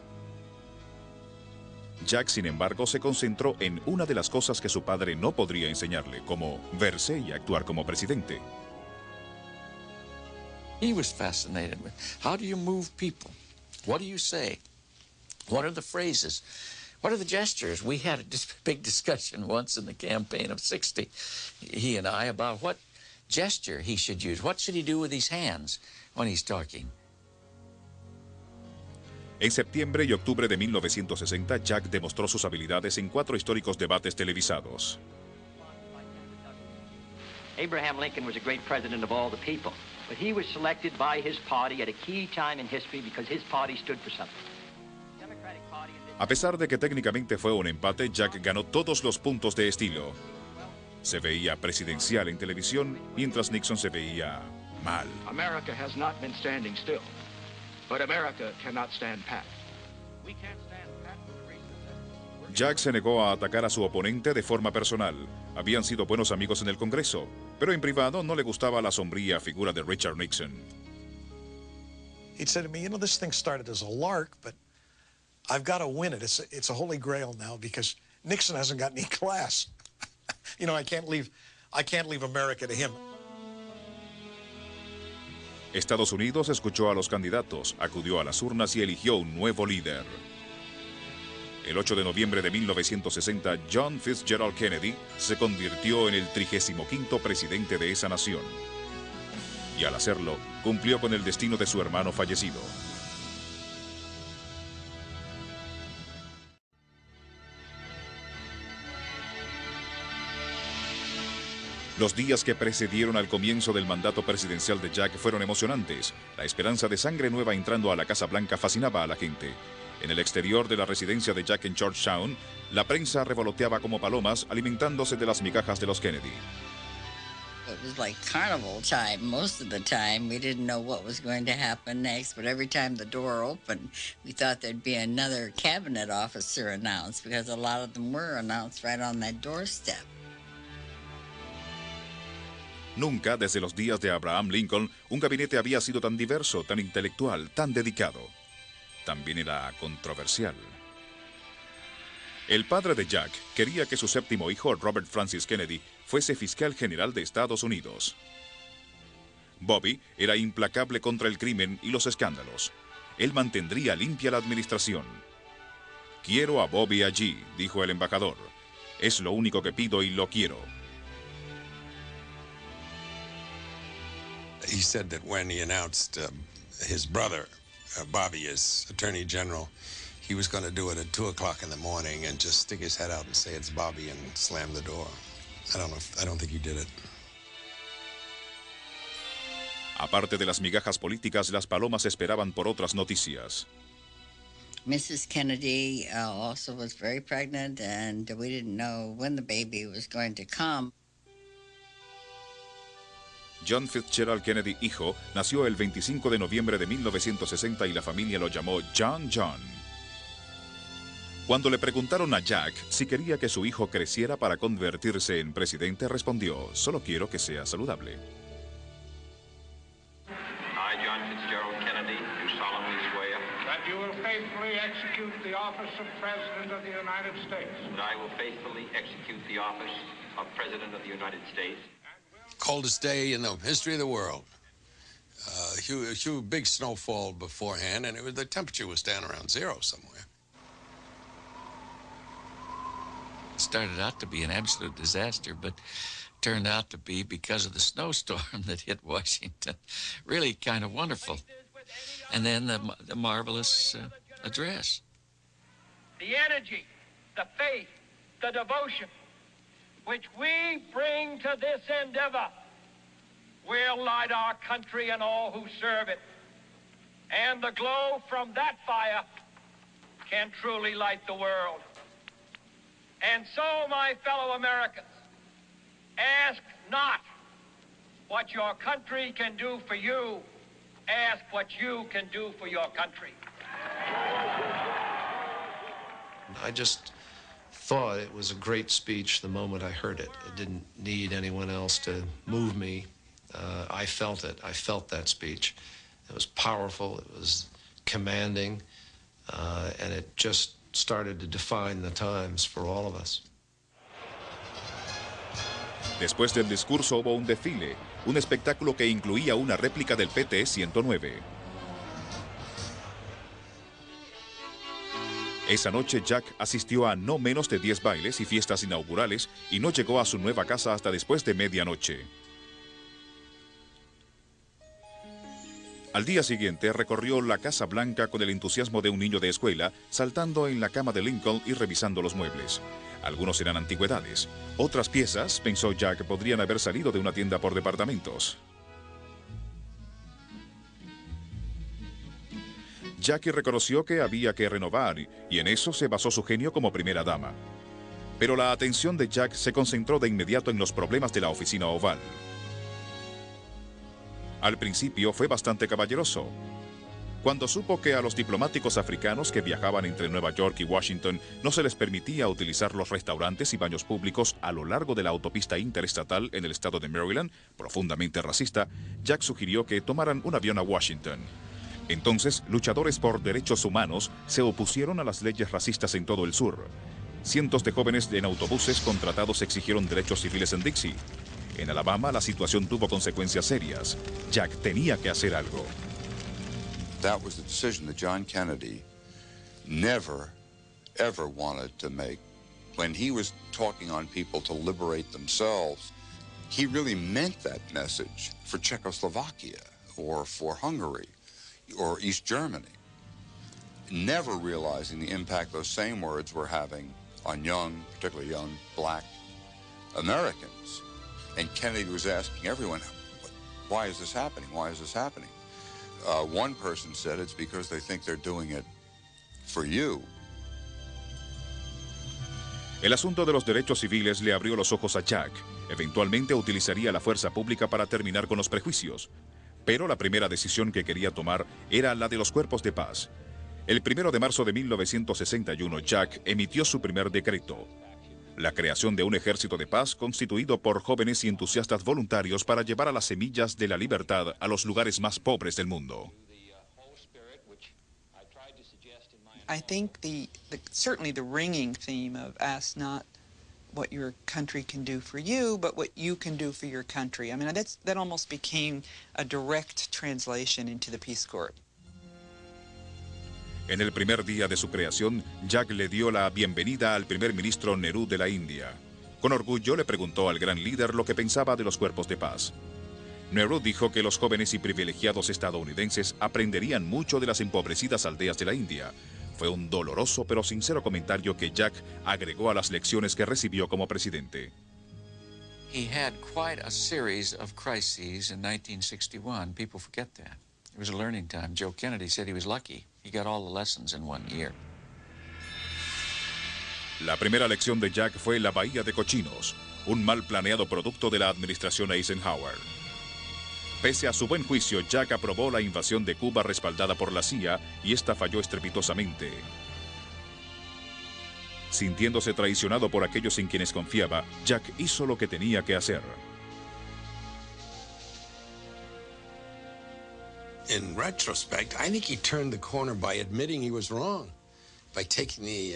Jack, sin embargo, se concentró en una de las cosas que su padre no podría enseñarle, como verse y actuar como presidente. He was fascinated with how do you move people? What do you say? What are the phrases? What are the gestures? We had a big discussion once in the campaign of '60, he and I, about what gesture he should use. What should he do with his hands when he's talking? En septiembre y octubre de 1960, Jack demostró sus habilidades en 4 históricos debates televisados. Abraham Lincoln was a great president of all the people, but he was selected by his party at a key time in history because his party stood for something. A pesar de que técnicamente fue un empate, Jack ganó todos los puntos de estilo. Se veía presidencial en televisión, mientras Nixon se veía mal. America has not been standing still, but America cannot stand pat. We can't stand pat for the reason that Jack se negó a atacar a su oponente de forma personal. Habían sido buenos amigos en el Congreso, pero en privado no le gustaba la sombría figura de Richard Nixon. He said to me, you know, this thing started as a lark, but I've got to win it. It's a holy grail now because Nixon hasn't got any class. You know, I can't leave America to him. Estados Unidos escuchó a los candidatos, acudió a las urnas y eligió un nuevo líder. El 8 de noviembre de 1960, John Fitzgerald Kennedy se convirtió en el 35º presidente de esa nación. Y al hacerlo, cumplió con el destino de su hermano fallecido. Los días que precedieron al comienzo del mandato presidencial de Jack fueron emocionantes. La esperanza de sangre nueva entrando a la Casa Blanca fascinaba a la gente. En el exterior de la residencia de Jack en Georgetown, la prensa revoloteaba como palomas, alimentándose de las migajas de los Kennedy. It was like carnival time. Most of the time, we didn't know what was going to happen next, but every time the door opened, we thought there'd be another cabinet officer announced, because a lot of them were announced right on that doorstep. Nunca, desde los días de Abraham Lincoln, un gabinete había sido tan diverso, tan intelectual, tan dedicado. También era controversial. El padre de Jack quería que su séptimo hijo, Robert Francis Kennedy, fuese fiscal general de Estados Unidos. Bobby era implacable contra el crimen y los escándalos. Él mantendría limpia la administración. Quiero a Bobby allí, dijo el embajador. Es lo único que pido y lo quiero. He said that when he announced his brother, Bobby, as Attorney General, he was going to do it at 2 o'clock in the morning and just stick his head out and say it's Bobby and slam the door. I don't think he did it. Aparte de las migajas políticas, las palomas esperaban por otras noticias. Mrs. Kennedy also was very pregnant, and we didn't know when the baby was going to come. John Fitzgerald Kennedy, hijo, nació el 25 de noviembre de 1960 y la familia lo llamó John. Cuando le preguntaron a Jack si quería que su hijo creciera para convertirse en presidente, respondió, solo quiero que sea saludable. I, John Fitzgerald Kennedy, do solemnly swear that you will faithfully execute the office of President of the United States. that I will faithfully execute the office of President of the United States. Coldest day in the history of the world. Huge big snowfall beforehand, and the temperature was down around 0 somewhere. It started out to be an absolute disaster, but turned out to be, because of the snowstorm that hit Washington, really kind of wonderful. And then the marvelous address. The energy, the faith, the devotion which we bring to this endeavor will light our country and all who serve it. And the glow from that fire can truly light the world. And so, my fellow Americans, ask not what your country can do for you, ask what you can do for your country. I just thought it was a great speech the moment I heard it. It didn't need anyone else to move me. I felt it. I felt that speech. It was powerful. It was commanding. And it just started to define the times for all of us. Después del discurso hubo un desfile, un espectáculo que incluía una réplica del PT-109. Esa noche Jack asistió a no menos de 10 bailes y fiestas inaugurales y no llegó a su nueva casa hasta después de medianoche. Al día siguiente recorrió la Casa Blanca con el entusiasmo de un niño de escuela, saltando en la cama de Lincoln y revisando los muebles. Algunos eran antigüedades. Otras piezas, pensó Jack, podrían haber salido de una tienda por departamentos. Jackie reconoció que había que renovar y en eso se basó su genio como primera dama. Pero la atención de Jack se concentró de inmediato en los problemas de la oficina oval. Al principio fue bastante caballeroso. Cuando supo que a los diplomáticos africanos que viajaban entre Nueva York y Washington no se les permitía utilizar los restaurantes y baños públicos a lo largo de la autopista interestatal en el estado de Maryland, profundamente racista, Jack sugirió que tomaran un avión a Washington. Entonces, luchadores por derechos humanos se opusieron a las leyes racistas en todo el sur. Cientos de jóvenes en autobuses contratados exigieron derechos civiles en Dixie. En Alabama, la situación tuvo consecuencias serias. Jack tenía que hacer algo. That was the decision that John Kennedy never, ever wanted to make. When he was talking on people to liberate themselves, he really meant that message for Czechoslovakia or for Hungary or East Germany, never realizing the impact those same words were having on young, particularly young, black Americans. And Kennedy was asking everyone, why is this happening? Why is this happening? One person said it's because they think they're doing it for you. El asunto de los derechos civiles le abrió los ojos a Jack. Eventualmente utilizaría la fuerza pública para terminar con los prejuicios. Pero la primera decisión que quería tomar era la de los cuerpos de paz. El 1 de marzo de 1961, Jack emitió su primer decreto. La creación de un ejército de paz constituido por jóvenes y entusiastas voluntarios para llevar a las semillas de la libertad a los lugares más pobres del mundo. I think certainly the ringing theme of ask not what your country can do for you, but what you can do for your country. I mean, that almost became a direct translation into the Peace Corps. En el primer día de su creación, Jack le dio la bienvenida al primer ministro Nehru de la India. Con orgullo le preguntó al gran líder lo que pensaba de los cuerpos de paz. Nehru dijo que los jóvenes y privilegiados estadounidenses aprenderían mucho de las empobrecidas aldeas de la India. Fue un doloroso pero sincero comentario que Jack agregó a las lecciones que recibió como presidente. He had quite a series of crises in 1961. People forget that. It was a learning time. Joe Kennedy said he was lucky. He got all the lessons in 1 year. La primera lección de Jack fue la Bahía de Cochinos, un mal planeado producto de la administración Eisenhower. Pese a su buen juicio, Jack aprobó la invasión de Cuba respaldada por la CIA y esta falló estrepitosamente. Sintiéndose traicionado por aquellos en quienes confiaba, Jack hizo lo que tenía que hacer. In retrospect, I think he turned the corner by admitting he was wrong, by taking the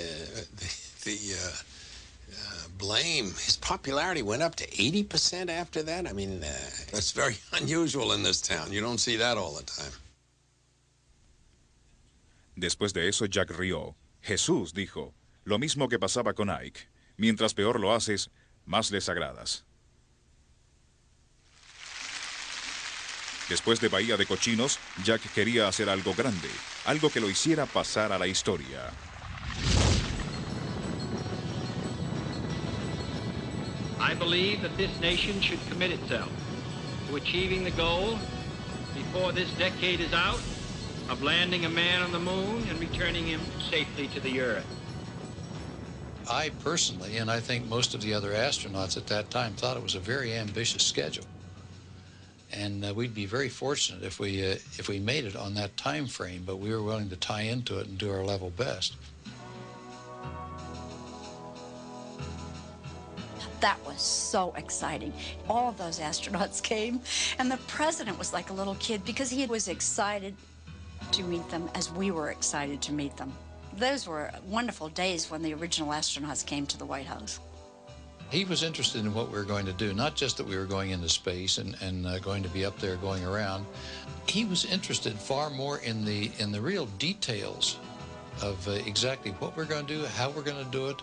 blame. His popularity went up to 80% after that. I mean, that's very unusual in this town. You don't see that all the time. Después de eso, Jack rió. Jesús dijo, lo mismo que pasaba con Ike. Mientras peor lo haces, más les agradas. Después de Bahía de Cochinos, Jack quería hacer algo grande, algo que lo hiciera pasar a la historia. I believe that this nation should commit itself to achieving the goal before this decade is out of landing a man on the moon and returning him safely to the earth. I personally, and I think most of the other astronauts at that time, thought it was a very ambitious schedule. And we'd be very fortunate if we made it on that time frame, but we were willing to tie into it and do our level best. That was so exciting. All of those astronauts came, and the president was like a little kid because he was excited to meet them as we were excited to meet them. those were wonderful days when the original astronauts came to the White House. He was interested in what we were going to do, not just that we were going into space and going to be up there going around. He was interested far more in the real details of exactly what we're going to do, how we're going to do it,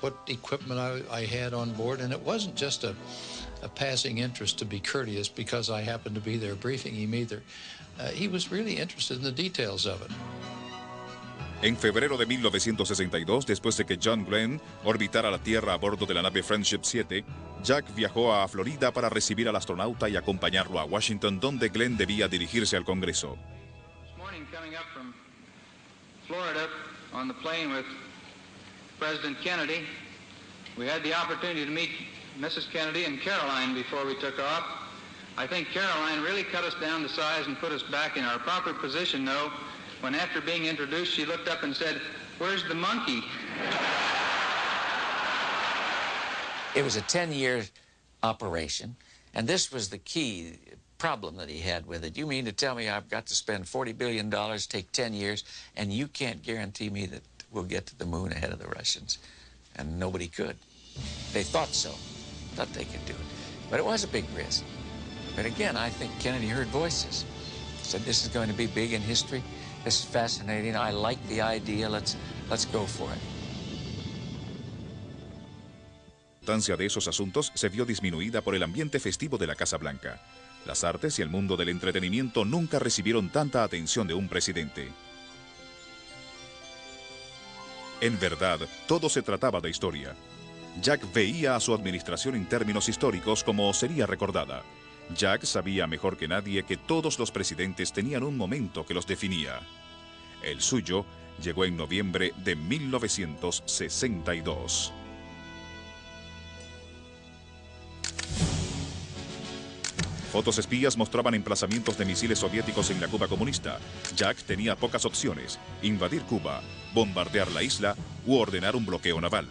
what equipment I had on board. And it wasn't just a passing interest to be courteous because I happened to be there briefing him either. He was really interested in the details of it. En febrero de 1962, después de que John Glenn orbitara la Tierra a bordo de la nave Friendship 7, Jack viajó a Florida para recibir al astronauta y acompañarlo a Washington, donde Glenn debía dirigirse al Congreso. This morning, coming up from Florida on the plane with President Kennedy, we had the opportunity to meet Mrs. Kennedy and Caroline before we took off. I think Caroline really cut us down to size and put us back in our proper position, though, when after being introduced, she looked up and said, "Where's the monkey?" It was a 10-year operation, and this was the key problem that he had with it. You mean to tell me I've got to spend $40 billion, take 10 years, and you can't guarantee me that we'll get to the moon ahead of the Russians? And nobody could. They thought so, thought they could do it. But it was a big risk. But again, I think Kennedy heard voices. Said, this is going to be big in history. This is fascinating. I like the idea. Let's go for it. La importancia de esos asuntos se vio disminuida por el ambiente festivo de la Casa Blanca. Las artes y el mundo del entretenimiento nunca recibieron tanta atención de un presidente. En verdad, todo se trataba de historia. Jack veía a su administración en términos históricos como sería recordada. Jack sabía mejor que nadie que todos los presidentes tenían un momento que los definía. El suyo llegó en noviembre de 1962. Fotos espías mostraban emplazamientos de misiles soviéticos en la Cuba comunista. Jack tenía pocas opciones: invadir Cuba, bombardear la isla u ordenar un bloqueo naval.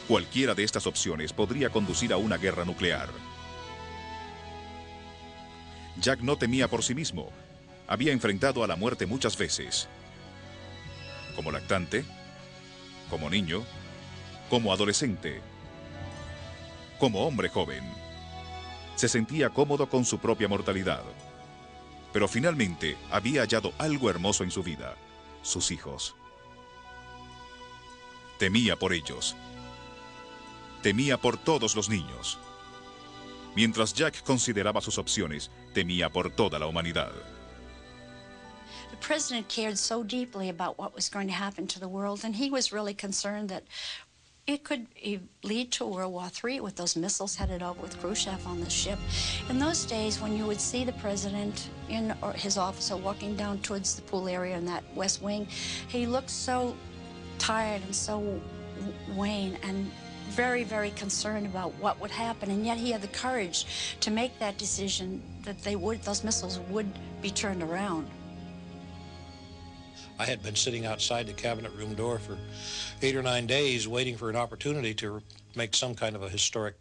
Cualquiera de estas opciones podría conducir a una guerra nuclear. Jack no temía por sí mismo. Había enfrentado a la muerte muchas veces. Como lactante, como niño, como adolescente, como hombre joven. Se sentía cómodo con su propia mortalidad. Pero finalmente había hallado algo hermoso en su vida: sus hijos. Temía por ellos. Temía por todos los niños. Mientras Jack consideraba sus opciones, temía por toda la humanidad. The president cared so deeply about what was going to happen to the world, and he was really concerned that it could lead to World War III with those missiles headed over with Khrushchev on the ship. In those days, when you would see the president or his officer walking down towards the pool area in that West Wing, he looked so tired and so wan and very, very concerned about what would happen, and yet he had the courage to make that decision that those missiles would be turned around. I had been sitting outside the cabinet room door for 8 or 9 days waiting for an opportunity to make some kind of a historic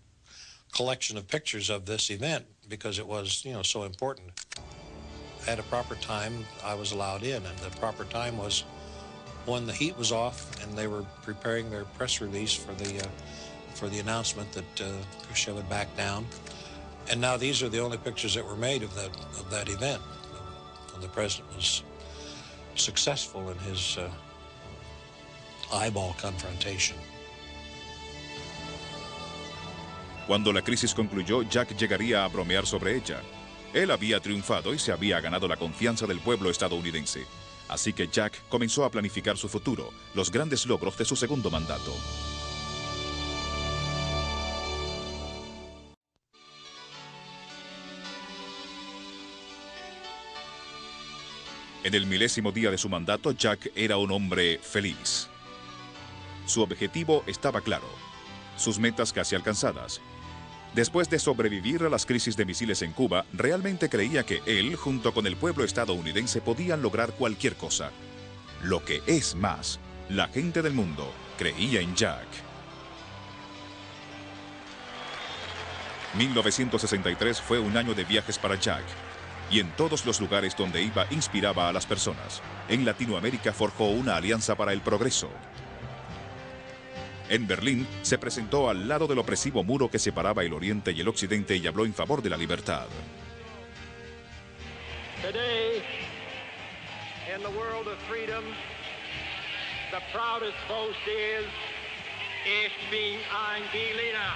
collection of pictures of this event because it was, so important. At a proper time, I was allowed in, and the proper time was when the heat was off and they were preparing their press release for the announcement that Khrushchev had backed down. And now these are the only pictures that were made of that event when the president was successful in his eyeball confrontation. Cuando la crisis concluyó, Jack llegaría a bromear sobre ella. Él había triunfado y se había ganado la confianza del pueblo estadounidense. Así que Jack comenzó a planificar su futuro, los grandes logros de su segundo mandato. En el 1000º día de su mandato, Jack era un hombre feliz. Su objetivo estaba claro, sus metas casi alcanzadas. Después de sobrevivir a las crisis de misiles en Cuba, realmente creía que él, junto con el pueblo estadounidense, podían lograr cualquier cosa. Lo que es más, la gente del mundo creía en Jack. 1963 fue un año de viajes para Jack. y en todos los lugares donde iba inspiraba a las personas. En Latinoamérica forjó una alianza para el progreso. En Berlín se presentó al lado del opresivo muro que separaba el Oriente y el Occidente y habló en favor de la libertad. Today, in the world of freedom, the proudest boast is, ich bin ein Berliner.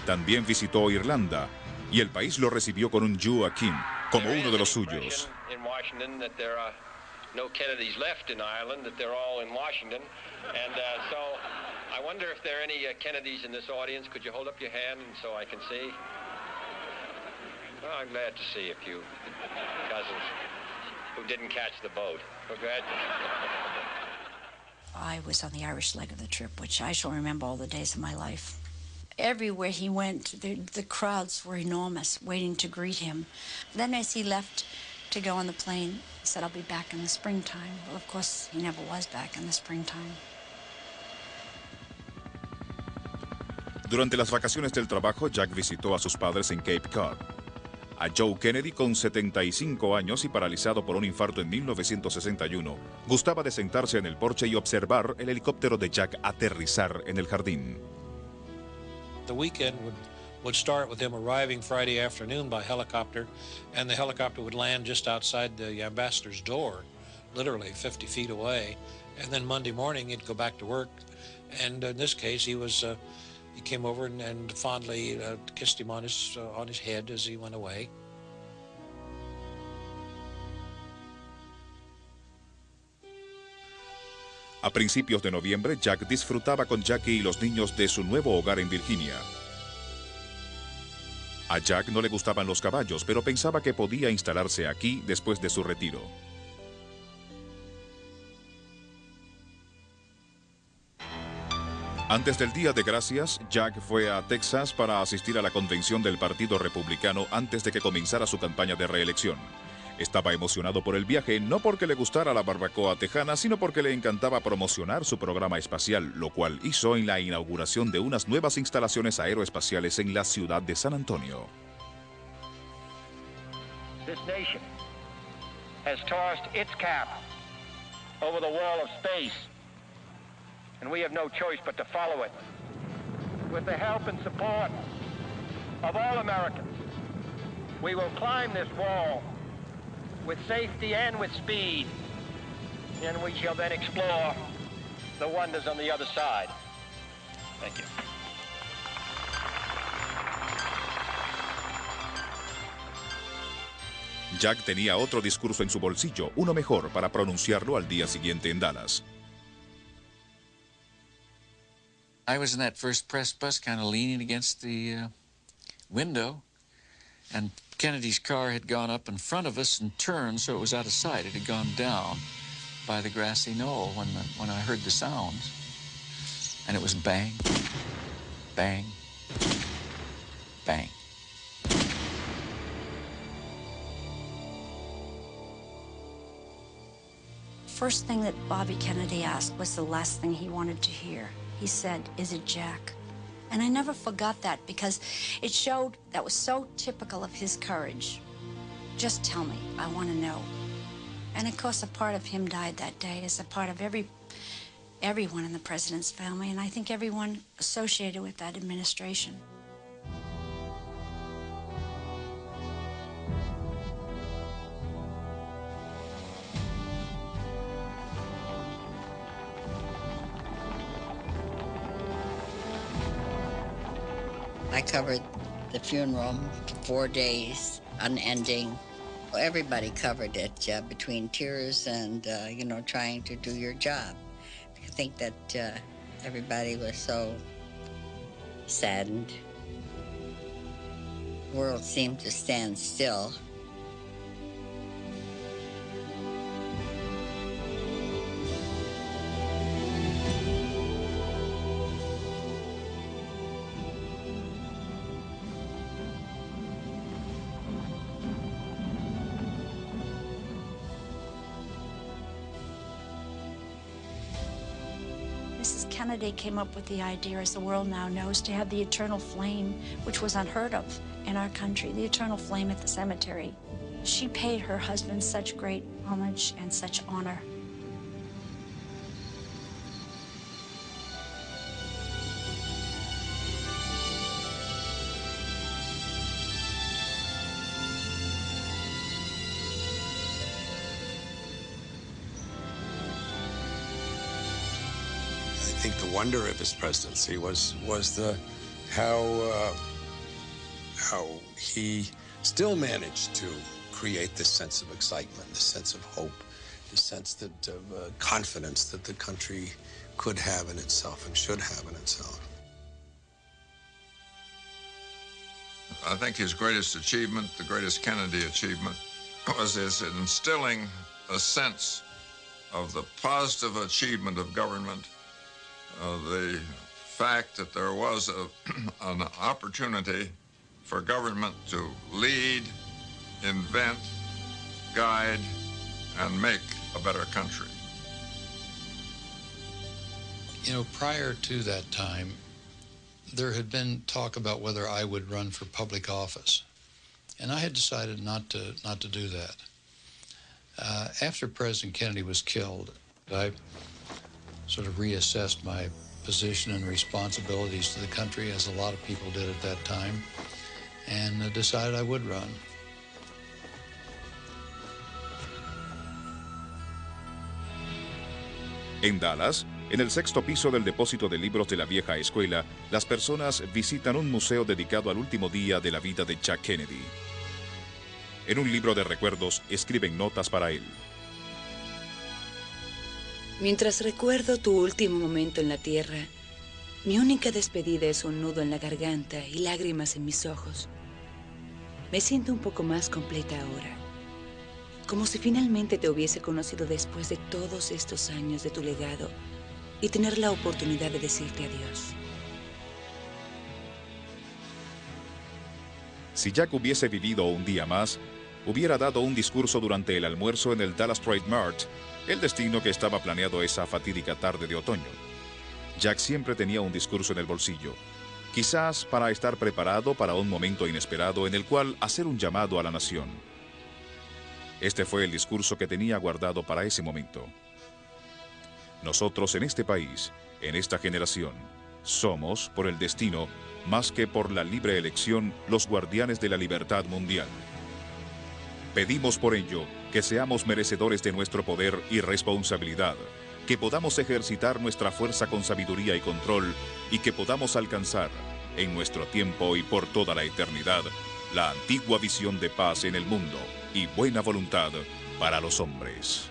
También visitó Irlanda y el país lo recibió con un Joachim, como uno de los suyos. In Washington that there are no Kennedys left in Ireland, that they're all in Washington. And so I wonder if there are any Kennedys in this audience. Could you hold up your hand so I can see? Well, I'm glad to see a few cousins who didn't catch the boat. Congratulations. I was on the Irish leg of the trip, which I shall remember all the days of my life. Everywhere he went, the crowds were enormous, waiting to greet him. Then as he left to go on the plane, he said, I'll be back in the springtime. Well, of course, he never was back in the springtime. Durante las vacaciones del trabajo, Jack visitó a sus padres en Cape Cod. A Joe Kennedy, con 75 años y paralizado por un infarto en 1961, gustaba de sentarse en el porche y observar el helicóptero de Jack aterrizar en el jardín. The weekend would start with him arriving Friday afternoon by helicopter, and the helicopter would land just outside the ambassador's door, literally 50 feet away. And then Monday morning he'd go back to work, and in this case he came over and fondly kissed him on his head as he went away. A principios de noviembre, Jack disfrutaba con Jackie y los niños de su nuevo hogar en Virginia. A Jack no le gustaban los caballos, pero pensaba que podía instalarse aquí después de su retiro. Antes del Día de Gracias, Jack fue a Texas para asistir a la convención del Partido Republicano antes de que comenzara su campaña de reelección. Estaba emocionado por el viaje, no porque le gustara la barbacoa tejana, sino porque le encantaba promocionar su programa espacial, lo cual hizo en la inauguración de unas nuevas instalaciones aeroespaciales en la ciudad de San Antonio. This nation has tossed its cap over the wall of space, and we have no choice but to follow it. With the help and support of all Americans, we will climb this wall with safety and with speed, and we shall then explore the wonders on the other side. Thank you. Jack tenía otro discurso en su bolsillo, uno mejor para pronunciarlo al día siguiente en Dallas. I was in that first press bus kind of leaning against the window, and Kennedy's car had gone up in front of us and turned so it was out of sight. It had gone down by the grassy knoll when I heard the sounds. And it was bang, bang, bang. First thing that Bobby Kennedy asked was the last thing he wanted to hear. He said, "Is it Jack?" And I never forgot that because it showed that was so typical of his courage. Just tell me, I want to know. And of course, a part of him died that day, as a part of everyone in the president's family, and I think everyone associated with that administration. I covered the funeral for 4 days, unending. Everybody covered it between tears and, trying to do your job. I think that everybody was so saddened. The world seemed to stand still. Mrs. Kennedy came up with the idea, as the world now knows, to have the eternal flame, which was unheard of in our country, the eternal flame at the cemetery. She paid her husband such great homage and such honor. I think the wonder of his presidency was how he still managed to create this sense of excitement, this sense of hope, this sense that of confidence that the country could have in itself and should have in itself. I think his greatest achievement, the greatest Kennedy achievement, was his instilling a sense of the positive achievement of government, the fact that there was an opportunity for government to lead, invent, guide, and make a better country. You know, prior to that time, there had been talk about whether I would run for public office, and I had decided not to do that. After President Kennedy was killed, I sort of reassessed my position and responsibilities to the country, as a lot of people did at that time, and decided I would run. En Dallas, en el sexto piso del depósito de libros de la vieja escuela, las personas visitan un museo dedicado al último día de la vida de Jack Kennedy. En un libro de recuerdos escriben notas para él. Mientras recuerdo tu último momento en la tierra, mi única despedida es un nudo en la garganta y lágrimas en mis ojos. Me siento un poco más completa ahora, como si finalmente te hubiese conocido después de todos estos años de tu legado y tener la oportunidad de decirte adiós. Si Jack hubiese vivido un día más, hubiera dado un discurso durante el almuerzo en el Dallas Trade Mart, el destino que estaba planeado esa fatídica tarde de otoño. Jack siempre tenía un discurso en el bolsillo, quizás para estar preparado para un momento inesperado en el cual hacer un llamado a la nación. Este fue el discurso que tenía guardado para ese momento. Nosotros en este país, en esta generación, somos, por el destino, más que por la libre elección, los guardianes de la libertad mundial. Pedimos por ello que seamos merecedores de nuestro poder y responsabilidad, que podamos ejercitar nuestra fuerza con sabiduría y control y que podamos alcanzar, en nuestro tiempo y por toda la eternidad, la antigua visión de paz en el mundo y buena voluntad para los hombres.